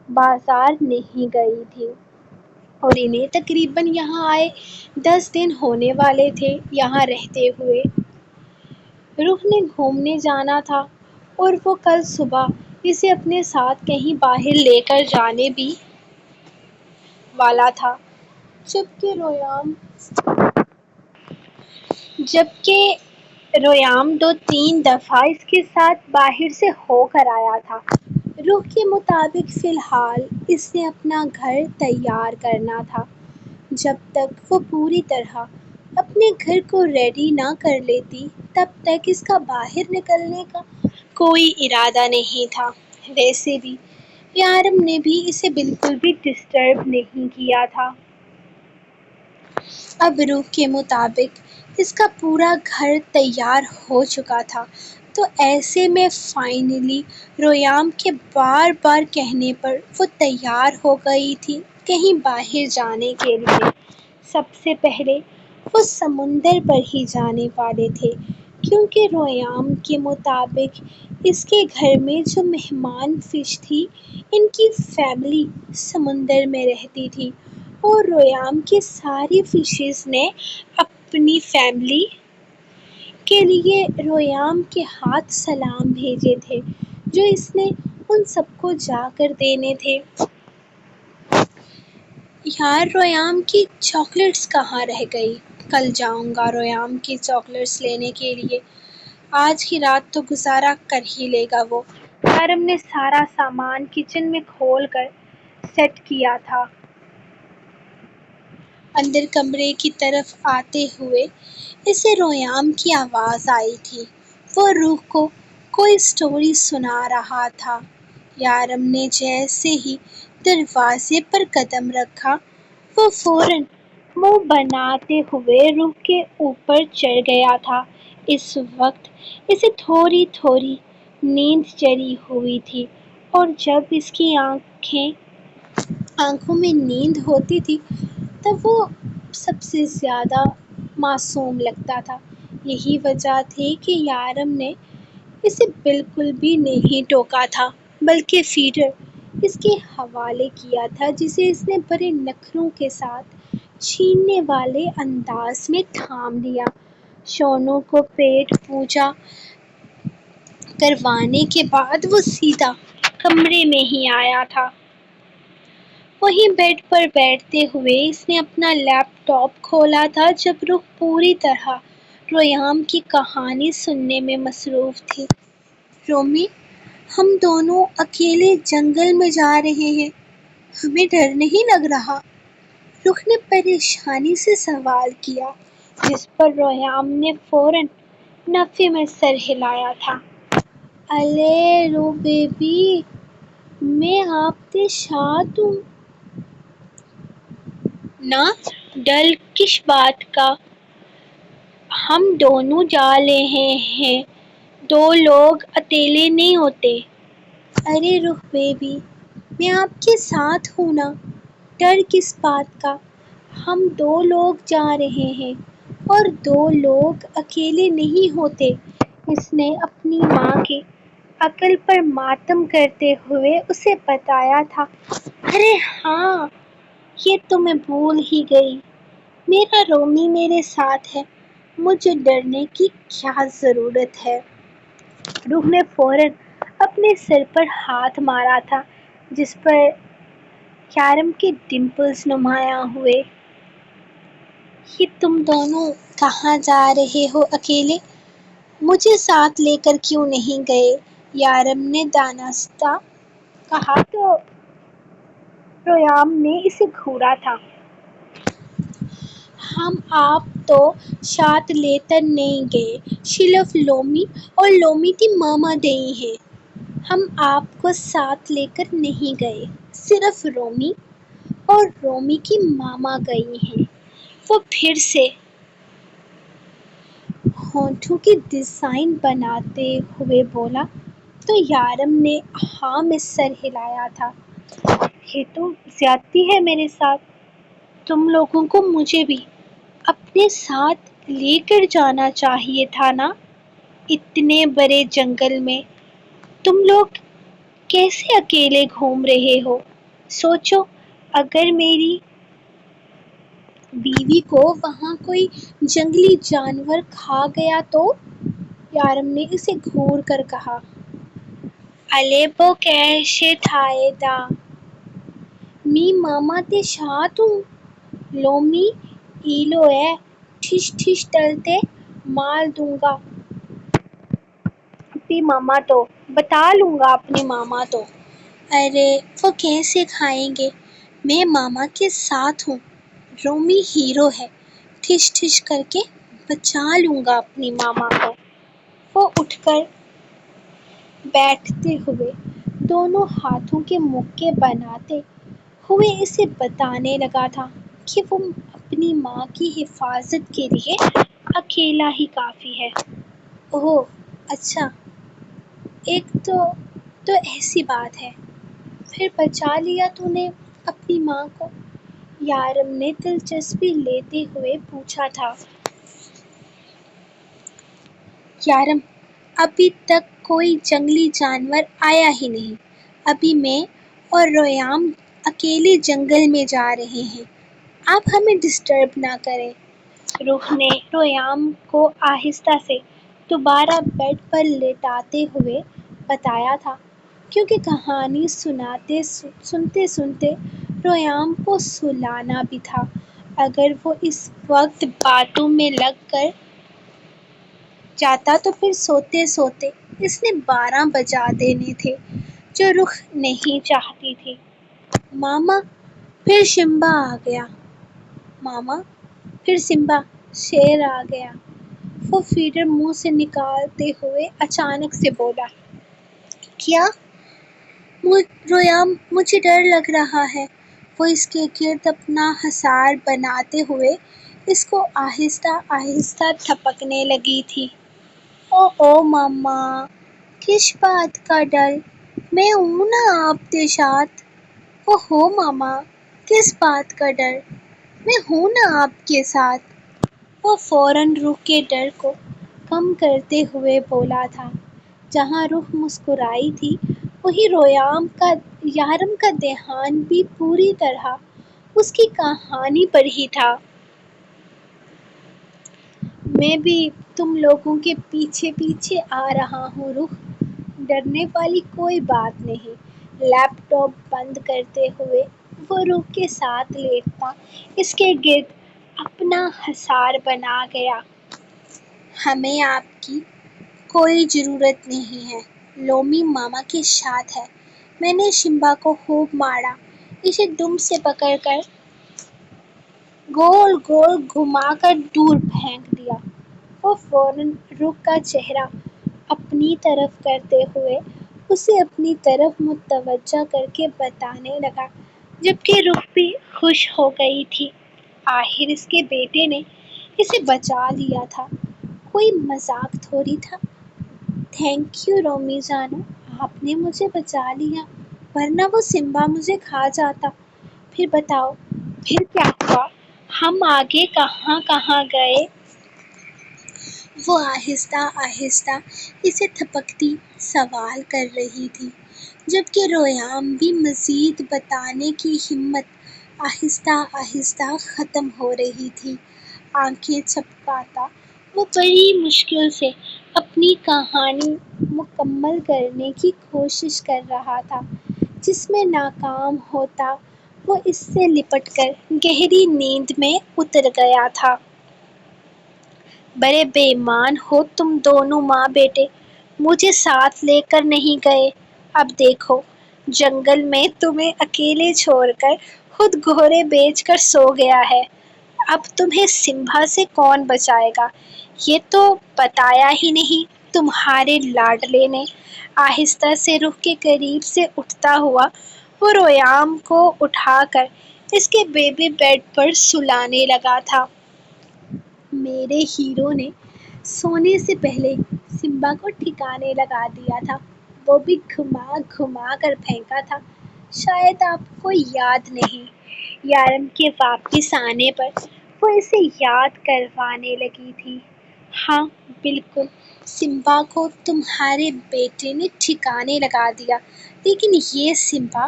بازار نہیں گئی تھی، اور انہیں تقریباً یہاں آئے 10 دن ہونے والے تھے۔ یہاں رہتے ہوئے روح نے گھومنے جانا تھا اور وہ کل صبح اسے اپنے ساتھ کہیں باہر لے کر جانے بھی والا تھا، جبکہ ریام 2-3 دفعہ اس کے ساتھ باہر سے ہو کر آیا تھا۔ روح کے مطابق فی الحال اس نے اپنا گھر تیار کرنا تھا۔ جب تک وہ پوری طرح اپنے گھر کو ریڈی نہ کر لیتی تب تک اس کا باہر نکلنے کا کوئی ارادہ نہیں تھا۔ ویسے بھی یارم نے بھی اسے بالکل بھی ڈسٹرب نہیں کیا تھا۔ اب روح کے مطابق اس کا پورا گھر تیار ہو چکا تھا، تو ایسے میں فائنلی ریام کے بار بار کہنے پر وہ تیار ہو گئی تھی کہیں باہر جانے کے لیے۔ سب سے پہلے وہ سمندر پر ہی جانے والے تھے، کیونکہ ریام کے مطابق اس کے گھر میں جو مہمان فش تھی ان کی فیملی سمندر میں رہتی تھی، اور ریام کی ساری فشز نے اپنی فیملی کے لیے ریام کے ہاتھ سلام بھیجے تھے جو اس نے ان سب کو جا کر دینے تھے۔ یار ریام کی چاکلیٹس کہاں رہ گئی؟ کل جاؤں گا ریام کی چاکلیٹس لینے کے لیے، آج کی رات تو گزارا کر ہی لے گا وہ۔ یارم نے سارا سامان کچن میں کھول کر سیٹ کیا تھا۔ اندر کمرے کی طرف آتے ہوئے اسے ریام کی آواز آئی تھی۔ وہ روح کو کوئی سٹوری سنا رہا تھا۔ یارم نے جیسے ہی دروازے پر قدم رکھا وہ فوراً منہ بناتے ہوئے روح کے اوپر چڑھ گیا تھا۔ اس وقت اسے تھوڑی تھوڑی نیند چڑھی ہوئی تھی، اور جب اس کی آنکھوں میں نیند ہوتی تھی تب وہ سب سے زیادہ معصوم لگتا تھا۔ یہی وجہ تھی کہ یارم نے اسے بالکل بھی نہیں ٹوکا تھا، بلکہ فیڈر اس کے حوالے کیا تھا جسے اس نے بڑے نخروں کے ساتھ چھیننے والے انداز میں تھام لیا۔ شونو کو پیٹ پوجا کروانے کے بعد وہ سیدھا کمرے میں ہی آیا تھا۔ وہیں بیڈ پر بیٹھتے ہوئے اس نے اپنا لیپ ٹاپ کھولا تھا جب روح پوری طرح ریام کی کہانی سننے میں مصروف تھی۔ رومی، ہم دونوں اکیلے جنگل میں جا رہے ہیں، ہمیں ڈر نہیں لگ رہا؟ روح نے پریشانی سے سوال کیا، جس پر ریام نے فوراً نفی میں سر ہلایا تھا۔ الے روح بیبی، میں آپ کے ساتھ ہوں۔ نہ ڈر کس بات کا، ہم دونوں جا رہے ہیں، دو لوگ اکیلے نہیں ہوتے۔ ارے روح بیبی، میں آپ کے ساتھ ہوں نا، ڈر کس بات کا، ہم 2 لوگ جا رہے ہیں اور 2 لوگ اکیلے نہیں ہوتے۔ اس نے اپنی ماں کی عقل پر ماتم کرتے ہوئے اسے بتایا تھا۔ ارے ہاں، یہ تو میں بھول ہی گئی، میرا رومی میرے ساتھ ہے، مجھے ڈرنے کی کیا ضرورت ہے؟ روح نے فوراً اپنے سر پر ہاتھ مارا تھا، یارم کے ڈمپلز نمایاں ہوئے۔ یہ تم دونوں کہاں جا رہے ہو اکیلے؟ مجھے ساتھ لے کر کیوں نہیں گئے؟ یارم نے دانستہ کہا تو ریام نے اسے گھورا تھا۔ ہم آپ تو ساتھ لے کر نہیں گئے، صرف لومی اور لومی کی ماما گئی ہیں۔ ہم آپ کو ساتھ لے کر نہیں گئے، صرف رومی اور رومی کی ماما گئی ہیں۔ وہ پھر سے ہونٹوں کی ڈیزائن بناتے ہوئے بولا تو یارم نے ہاں میں سر ہلایا تھا۔ یہ تو زیادتی ہے میرے ساتھ۔ تم لوگوں کو مجھے بھی اپنے ساتھ لے کر جانا چاہیے تھا نا؟ اتنے بڑے جنگل میں تم لوگ کیسے اکیلے گھوم رہے ہو؟ سوچو اگر میری بیوی کو وہاں کوئی جنگلی جانور کھا گیا تو؟ یارم نے اسے گھور کر کہا۔ الیپو کیسے تھائے دا؟ می ماما تے ساتھ ہوں۔ لومی ایلو ہے، ٹھش ٹھش تلتے مار دوں گا اپنی ماما تو، بتا لوں گا اپنی ماما تو۔ ارے وہ کیسے کھائیں گے؟ میں ماما کے ساتھ ہوں، رومی ہیرو ہے، ٹھش ٹھش کر کے بچا لوں گا اپنی ماما کو۔ وہ اٹھ کر بیٹھتے ہوئے دونوں ہاتھوں کے مکے بناتے ہوئے اسے بتانے لگا تھا کہ وہ اپنی ماں کی حفاظت کے لیے اکیلا ہی کافی ہے۔ اوہ اچھا، ایک تو ایسی بات ہے، پھر بچا لیا تو نے اپنی ماں کو؟ یارم نے دلچسپی لیتے ہوئے پوچھا تھا۔ یارم ابھی تک کوئی جنگلی جانور آیا ہی نہیں، ابھی میں اور ریام اکیلے جنگل میں جا رہے ہیں، آپ ہمیں ڈسٹرب نہ کریں۔ روح نے ریام کو آہستہ سے دوبارہ بیڈ پر لیٹاتے ہوئے بتایا تھا، کیونکہ کہانی سنتے سنتے ریام کو سلانا بھی تھا۔ اگر وہ اس وقت باتوں میں لگ کر جاتا تو پھر سوتے سوتے اس نے 12 بجا دینے تھے، جو روح نہیں چاہتی تھی۔ ماما پھر سمبا آ گیا، ماما پھر سمبا شیر آ گیا، وہ فیڈر منہ سے نکالتے ہوئے اچانک سے بولا۔ کیا؟ ریام مجھے ڈر لگ رہا ہے۔ وہ اس کے گرد اپنا حصار بناتے ہوئے اس کو آہستہ آہستہ تھپکنے لگی تھی۔ او ماما، کس بات کا ڈر؟ میں ہوں نا آپ کے ساتھ۔ اوہو ماما، کس بات کا ڈر؟ میں ہوں نا آپ کے ساتھ۔ وہ فوراً روح کے ڈر کو کم کرتے ہوئے بولا تھا۔ جہاں روح مسکرائی تھی وہیں یارم کا دھیان بھی پوری طرح اس کی کہانی پر ہی تھا۔ میں بھی تم لوگوں کے پیچھے پیچھے آ رہا ہوں روح، ڈرنے والی کوئی بات نہیں۔ لیپ ٹاپ بند کرتے ہوئے وہ روح کے ساتھ لیٹتا اس کے گرد اپنا حصار بنا گیا۔ ہمیں آپ کی کوئی ضرورت نہیں ہے، لومی ماما کے ساتھ ہے۔ میں نے سمبا کو خوب مارا، اسے دم سے پکڑ کر گول گول گھما کر دور پھینک دیا۔ وہ فوراً روح کا چہرہ اپنی طرف کرتے ہوئے اسے اپنی طرف متوجہ کر کے بتانے لگا، جبکہ روح بھی خوش ہو گئی تھی۔ آخر اس کے بیٹے نے اسے بچا لیا تھا، کوئی مذاق تھوڑی تھا۔ تھینک یو رومی جانو، آپ نے مجھے بچا لیا، ورنہ وہ سمبا مجھے کھا جاتا۔ پھر بتاؤ، پھر کیا ہوا؟ ہم آگے کہاں کہاں گئے؟ وہ آہستہ آہستہ اسے تھپکتی سوال کر رہی تھی، جبکہ ریام بھی مزید بتانے کی ہمت آہستہ آہستہ ختم ہو رہی تھی۔ آنکھیں چپکاتا وہ بڑی مشکل سے اپنی کہانی مکمل کرنے کی کوشش کر رہا تھا، جس میں ناکام ہوتا وہ اس سے لپٹ کر گہری نیند میں اتر گیا تھا۔ بڑے بے ایمان ہو تم دونوں ماں بیٹے، مجھے ساتھ لے کر نہیں گئے۔ اب دیکھو جنگل میں تمہیں اکیلے چھوڑ کر خود گھوڑے بیچ کر سو گیا ہے۔ اب تمہیں سمبا سے کون بچائے گا؟ یہ تو بتایا ہی نہیں۔ تمہارے لاڈلے نے آہستہ سے رخ کے قریب سے اٹھتا ہوا وہ ریام کو اٹھا کر اس کے بیبی بیڈ پر سلانے لگا تھا۔ میرے ہیرو نے سونے سے پہلے سمبا کو ٹھکانے لگا دیا تھا، وہ بھی گھما گھما کر پھینکا تھا۔ شاید آپ کو یاد نہیں۔ یارم کے واپس آنے پر وہ اسے یاد کروانے لگی تھی۔ ہاں بالکل، سمبا کو تمہارے بیٹے نے ٹھکانے لگا دیا، لیکن یہ سمبا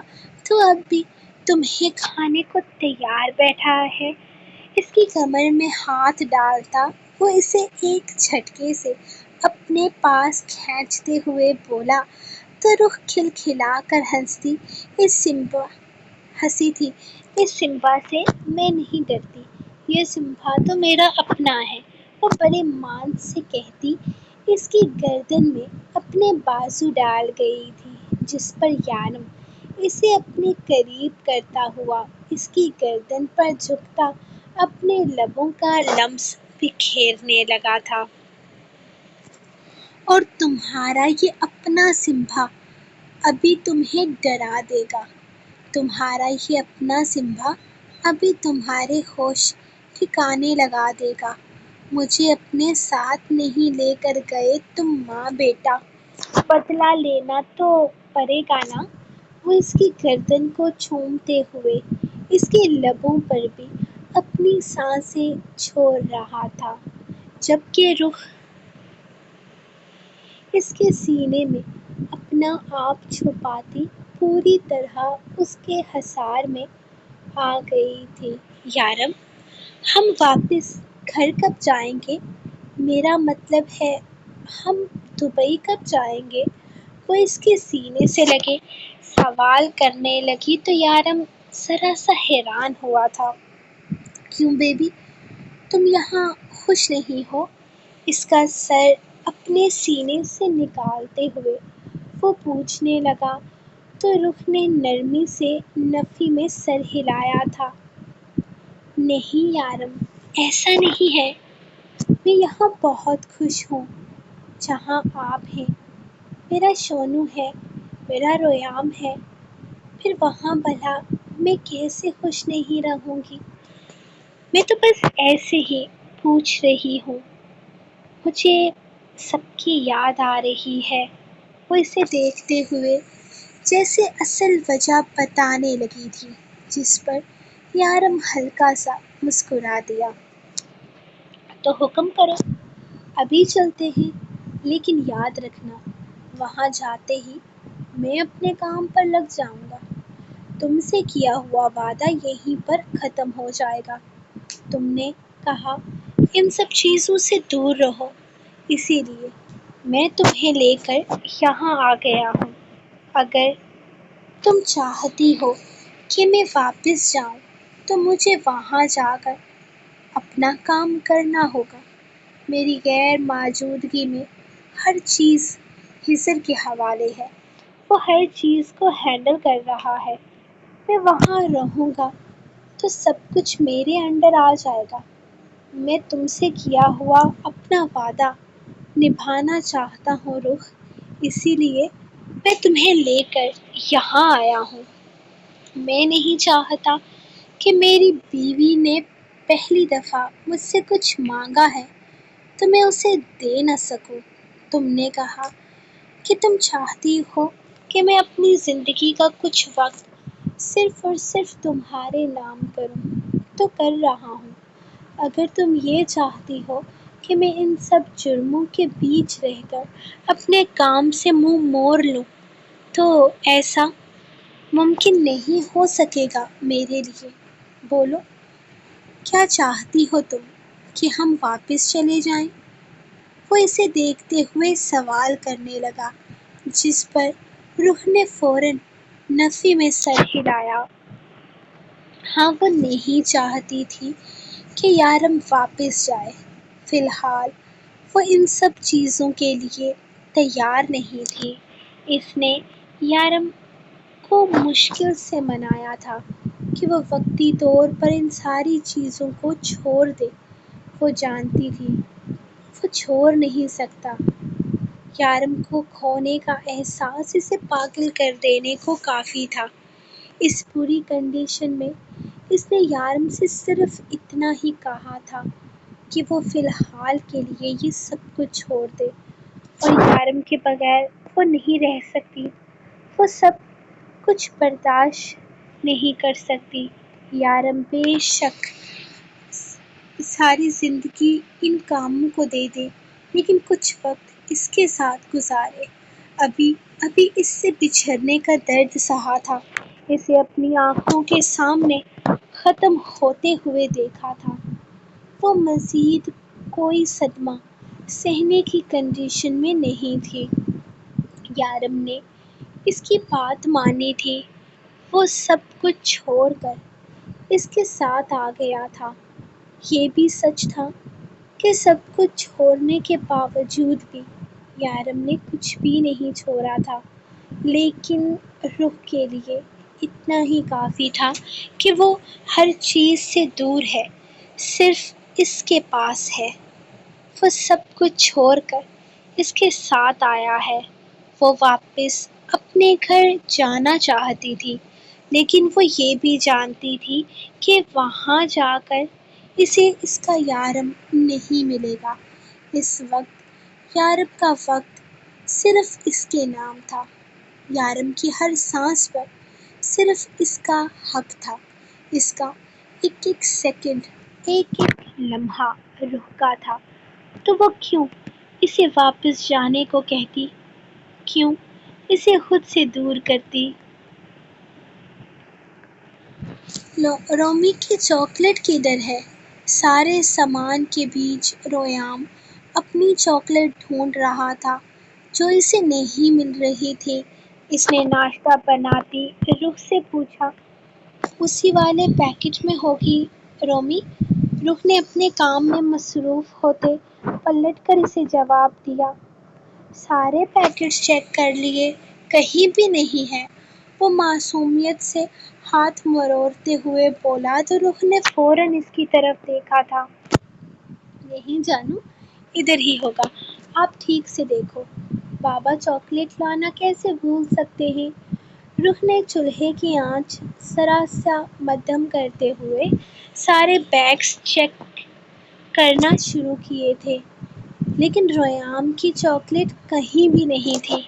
تو اب بھی تمہیں کھانے کو تیار بیٹھا ہے۔ اس کی کمر میں ہاتھ ڈالتا وہ اسے ایک جھٹکے سے اپنے پاس کھینچتے ہوئے بولا تو رخ کھلکھلا کر ہنسی تھی۔ اس سمبا سے میں نہیں ڈرتی، یہ سمبا تو میرا اپنا ہے، وہ بڑے مان سے کہتی اس کی گردن میں اپنے بازو ڈال گئی تھی، جس پر یارم اسے اپنے قریب کرتا ہوا اس کی گردن پر جھکتا اپنے لبوں کا لمس بکھیرنے لگا تھا۔ اور تمہارا یہ اپنا سمبا ابھی تمہیں ڈرا دے گا، تمہارا یہ اپنا سمبا ابھی تمہارے ہوش ٹھکانے لگا دے گا۔ مجھے اپنے ساتھ نہیں لے کر گئے تم ماں بیٹا، بدلہ لینا تو پڑے گا نا۔ وہ اس کی گردن کو چومتے ہوئے اس کے لبوں پر بھی اپنی سانسیں چھوڑ رہا تھا، جبکہ رخ اس کے سینے میں اپنا آپ چھپاتی پوری طرح اس کے حصار میں آ گئی تھی۔ یارم، ہم واپس گھر کب جائیں گے؟ میرا مطلب ہے ہم دبئی کب جائیں گے؟ وہ اس کے سینے سے لگے سوال کرنے لگی تو یارم ذرا سا حیران ہوا تھا۔ کیوں بیبی، تم یہاں خوش نہیں ہو؟ اس کا سر اپنے سینے سے نکالتے ہوئے وہ پوچھنے لگا تو رخ نے نرمی سے نفی میں سر ہلایا تھا۔ نہیں یارم، ایسا نہیں ہے، میں یہاں بہت خوش ہوں جہاں آپ ہیں۔ میرا شونو ہے، میرا ریام ہے، پھر وہاں بھلا میں کیسے خوش نہیں رہوں گی؟ میں تو بس ایسے ہی پوچھ رہی ہوں، مجھے سب کی یاد آ رہی ہے۔ وہ اسے دیکھتے ہوئے جیسے اصل وجہ بتانے لگی تھی، جس پر یارم ہلکا سا مسکرا دیا۔ تو حکم کرو، ابھی چلتے ہیں، لیکن یاد رکھنا وہاں جاتے ہی میں اپنے کام پر لگ جاؤں گا۔ تم سے کیا ہوا وعدہ یہیں پر ختم ہو جائے گا۔ تم نے کہا ان سب چیزوں سے دور رہو، اسی لیے میں تمہیں لے کر یہاں آ گیا ہوں۔ اگر تم چاہتی ہو کہ میں واپس جاؤں تو مجھے وہاں جا کر اپنا کام کرنا ہوگا۔ میری غیر موجودگی میں ہر چیز ہزر کے حوالے ہے، وہ ہر چیز کو ہینڈل کر رہا ہے۔ میں وہاں رہوں گا تو سب کچھ میرے انڈر آ جائے گا۔ میں تم سے کیا ہوا اپنا وعدہ نبھانا چاہتا ہوں رخ، اسی لیے میں تمہیں لے کر یہاں آیا ہوں۔ میں نہیں چاہتا کہ میری بیوی نے پہلی دفعہ مجھ سے کچھ مانگا ہے تو میں اسے دے نہ سکوں۔ تم نے کہا کہ تم چاہتی ہو کہ میں اپنی زندگی کا کچھ وقت صرف اور صرف تمہارے نام کروں، تو کر رہا ہوں۔ اگر تم یہ چاہتی ہو کہ میں ان سب جرموں کے بیچ رہ کر اپنے کام سے منہ موڑ لوں تو ایسا ممکن نہیں ہو سکے گا میرے لیے۔ بولو، کیا چاہتی ہو تم کہ ہم واپس چلے جائیں؟ وہ اسے دیکھتے ہوئے سوال کرنے لگا، جس پر رخ نے فوراً نفی میں سر ہلایا۔ ہاں وہ نہیں چاہتی تھی کہ یارم واپس جائے، فی الحال وہ ان سب چیزوں کے لیے تیار نہیں تھی۔ اس نے یارم کو مشکل سے منایا تھا کہ وہ وقتی طور پر ان ساری چیزوں کو چھوڑ دے۔ وہ جانتی تھی وہ چھوڑ نہیں سکتا۔ یارم کو کھونے کا احساس اسے پاگل کر دینے کو کافی تھا۔ اس پوری کنڈیشن میں اس نے یارم سے صرف اتنا ہی کہا تھا کہ وہ فی الحال کے لیے یہ سب کچھ چھوڑ دے، اور یارم کے بغیر وہ نہیں رہ سکتی، وہ سب کچھ برداشت نہیں کر سکتی۔ یارم بے شک ساری زندگی ان کاموں کو دے دے، لیکن کچھ وقت اس کے ساتھ گزارے۔ ابھی اس سے بچھڑنے کا درد سہا تھا، اسے اپنی آنکھوں کے سامنے ختم ہوتے ہوئے دیکھا تھا۔ وہ مزید کوئی صدمہ سہنے کی کنڈیشن میں نہیں تھی۔ یارم نے اس کی بات مانی تھی، وہ سب کچھ چھوڑ کر اس کے ساتھ آ گیا تھا۔ یہ بھی سچ تھا کہ سب کچھ چھوڑنے کے باوجود بھی یارم نے کچھ بھی نہیں چھوڑا تھا، لیکن روح کے لیے اتنا ہی کافی تھا کہ وہ ہر چیز سے دور ہے، صرف اس کے پاس ہے۔ وہ سب کچھ چھوڑ کر اس کے ساتھ آیا ہے۔ وہ واپس اپنے گھر جانا چاہتی تھی، لیکن وہ یہ بھی جانتی تھی کہ وہاں جا کر اسے اس کا یارم نہیں ملے گا۔ اس وقت یارم کا وقت صرف اس کے نام تھا۔ یارم کی ہر سانس پر صرف اس کا حق تھا۔ اس کا ایک ایک سیکنڈ، ایک ایک لمحہ روح کا تھا۔ تو وہ کیوں اسے واپس جانے کو کہتی، کیوں اسے خود سے دور کرتی؟ رومی کی چاکلیٹ کدھر ہے؟ سارے سامان کے بیچ ریام اپنی چاکلیٹ ڈھونڈ رہا تھا جو اسے نہیں مل رہی تھی۔ اس نے ناشتہ بناتی روح سے پوچھا، اسی والے پیکٹ میں ہوگی رومی؟ روح نے اپنے کام میں مصروف ہوتے پلٹ کر اسے جواب دیا، سارے پیکٹس چیک کر لیے، کہیں بھی نہیں ہے۔ وہ معصومیت سے ہاتھ مروڑتے ہوئے بولا تو روح نے فوراً اس کی طرف دیکھا تھا۔ نہیں جانو، ادھر ہی ہوگا، آپ ٹھیک سے دیکھو۔ بابا چاکلیٹ لانا کیسے بھول سکتے ہیں؟ روح نے چولہے کی آنچ ذرا سا مدھم کرتے ہوئے سارے بیگز چیک کرنا شروع کیے تھے، لیکن ریام کی چاکلیٹ کہیں بھی نہیں تھی۔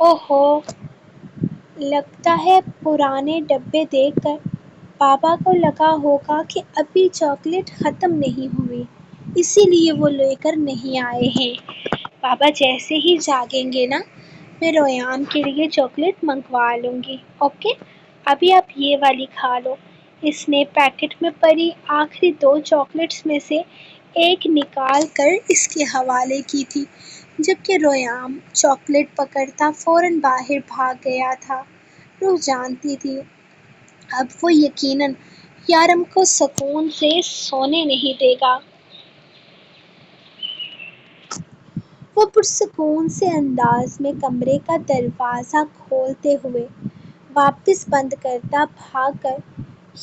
اوہو، لگتا ہے پرانے ڈبے دیکھ کر بابا کو لگا ہوگا کہ ابھی چاکلیٹ ختم نہیں ہوئی، اسی لیے وہ لے کر نہیں آئے ہیں۔ بابا جیسے ہی جاگیں گے نا، میں ریام کے لیے چاکلیٹ منگوا لوں گی، اوکے؟ ابھی آپ یہ والی کھا لو۔ اس نے پیکٹ میں پڑی آخری 2 چاکلیٹس میں سے ایک نکال کر اس کے حوالے کی تھی، جبکہ ریام چاکلیٹ پکڑتا فوراً باہر بھاگ گیا تھا۔ روح جانتی تھی اب وہ یقیناً یارم کو سکون سے سونے نہیں دے گا۔ وہ پرسکون سے انداز میں کمرے کا دروازہ کھولتے ہوئے واپس بند کرتا بھاگ کر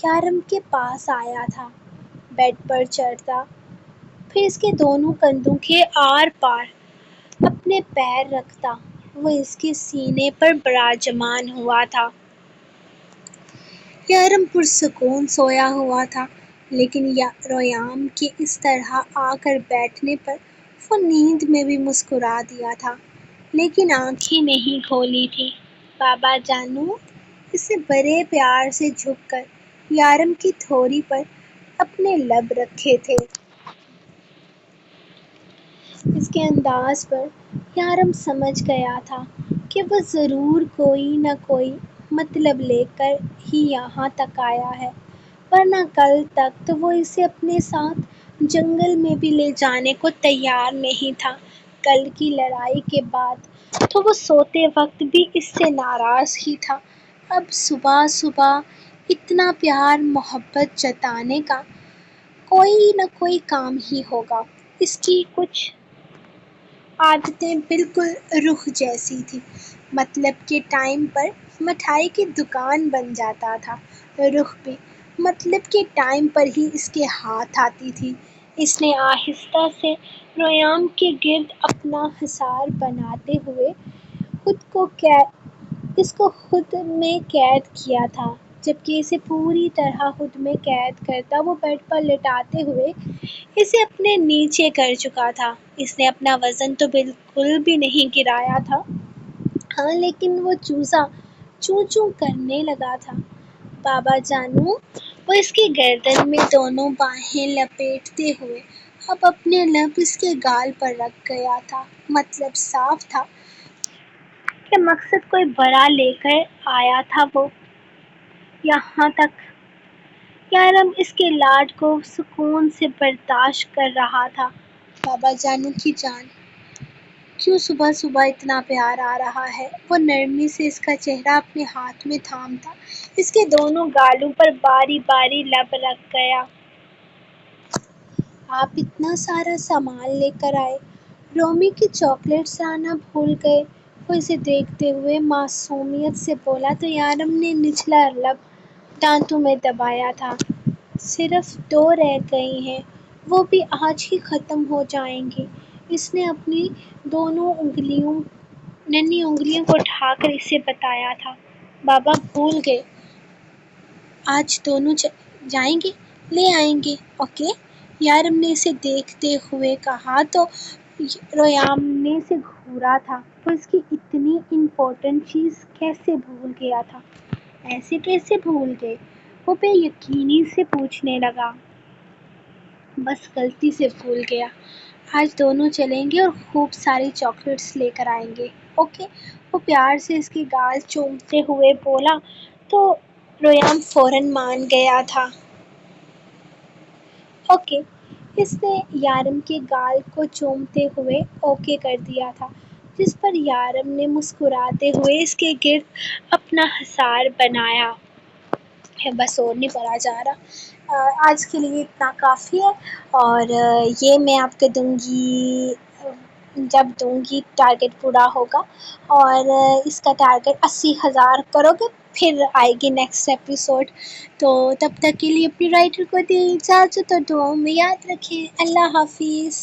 یارم کے پاس آیا تھا۔ بیڈ پر چڑھتا، پھر اس کے دونوں کندھوں کے آر پار اپنے پیر رکھتا۔ وہ اس کے سینے پر براجمان ہوا تھا۔ یارم پرسکون سویا ہوا تھا، لیکن ریام کے اس طرح آ کر بیٹھنے پر وہ نیند میں بھی مسکرا دیا تھا، لیکن آنکھیں نہیں کھولی تھی۔ بابا جانو، اسے بڑے پیار سے جھک کر یارم کی تھوڑی پر اپنے لب رکھے تھے۔ اس کے انداز پر یارم سمجھ گیا تھا کہ وہ ضرور کوئی نہ کوئی مطلب لے کر ہی یہاں تک آیا ہے، ورنہ کل تک تو وہ اسے اپنے ساتھ جنگل میں بھی لے جانے کو تیار نہیں تھا۔ کل کی لڑائی کے بعد تو وہ سوتے وقت بھی اس سے ناراض ہی تھا۔ اب صبح صبح اتنا پیار محبت جتانے کا کوئی نہ کوئی کام ہی ہوگا۔ اس کی کچھ عادتیں بالکل رخ جیسی تھی، مطلب کے ٹائم پر مٹھائی کی دکان بن جاتا تھا، رخ بھی مطلب کے ٹائم پر ہی اس کے ہاتھ آتی تھی۔ اس نے آہستہ سے ریام کے گرد اپنا حصار بناتے ہوئے اس کو خود میں قید کیا تھا، جبکہ اسے پوری طرح خود میں قید کرتا وہ بیڈ پر لٹاتے ہوئے اسے اپنے نیچے کر چکا تھا۔ اس نے اپنا وزن تو بالکل بھی نہیں گرایا تھا، ہاں لیکن وہ چوزا چوں چوں کرنے لگا تھا۔ بابا جانو، وہ اس کی گردن میں دونوں باہیں لپیٹتے ہوئے اب اپنے لب اس کے گال پر رکھ گیا تھا۔ مطلب صاف تھا کہ مقصد کوئی بڑا لے کر آیا تھا وہ۔ یہاں تک یارم اس کے لاڈ کو سکون سے برداشت کر رہا تھا۔ بابا جانو کی جان، کیوں صبح صبح اتنا پیار آ رہا ہے؟ وہ نرمی سے اس کا چہرہ اپنے ہاتھ میں تھامتا اس کے دونوں گالوں پر باری باری لب رکھ گیا۔ آپ اتنا سارا سامان لے کر آئے، رومی کی چاکلیٹس لانا بھول گئے؟ وہ اسے دیکھتے ہوئے معصومیت سے بولا تو یارم نے نچلا لب دانتوں میں دبایا تھا۔ صرف 2 رہ گئی ہیں، وہ بھی آج ہی ختم ہو جائیں گی۔ اس نے اپنی دونوں ننھی انگلیوں کو اٹھا کر اسے بتایا تھا۔ بابا بھول گئے، آج دونوں جائیں گے، لے آئیں گے، اوکے؟ یارم نے اسے دیکھتے ہوئے کہا تو ریام نے اسے گھورا تھا۔ وہ اس کی اتنی امپورٹنٹ چیز کیسے بھول گیا تھا؟ ایسے کیسے بھول گئے؟ وہ بے یقینی سے پوچھنے لگا۔ بس غلطی سے بھول گیا، آج دونوں چلیں گے اور خوب ساری چاکلیٹس لے کر آئیں گے، اوکے؟ وہ پیار سے اس کے گال چومتے ہوئے بولا تو ریام فوراً مان گیا تھا۔ اوکے، اس نے یارم کے گال کو چومتے ہوئے اوکے کر دیا تھا، جس پر یارم نے مسکراتے ہوئے اس کے گرد اپنا حصار بنایا۔ بس اور نہیں پڑھا جا رہا، آج کے لیے اتنا کافی ہے، اور یہ میں آپ کو دوں گی جب دوں گی ٹارگٹ پورا ہوگا، اور اس کا ٹارگٹ 80,000 کرو گے پھر آئے گی نیکسٹ ایپیسوڈ۔ تو تب تک کے لیے اپنی رائٹر کو دیں اجازت اور دعاؤں میں یاد رکھیں۔ اللہ حافظ۔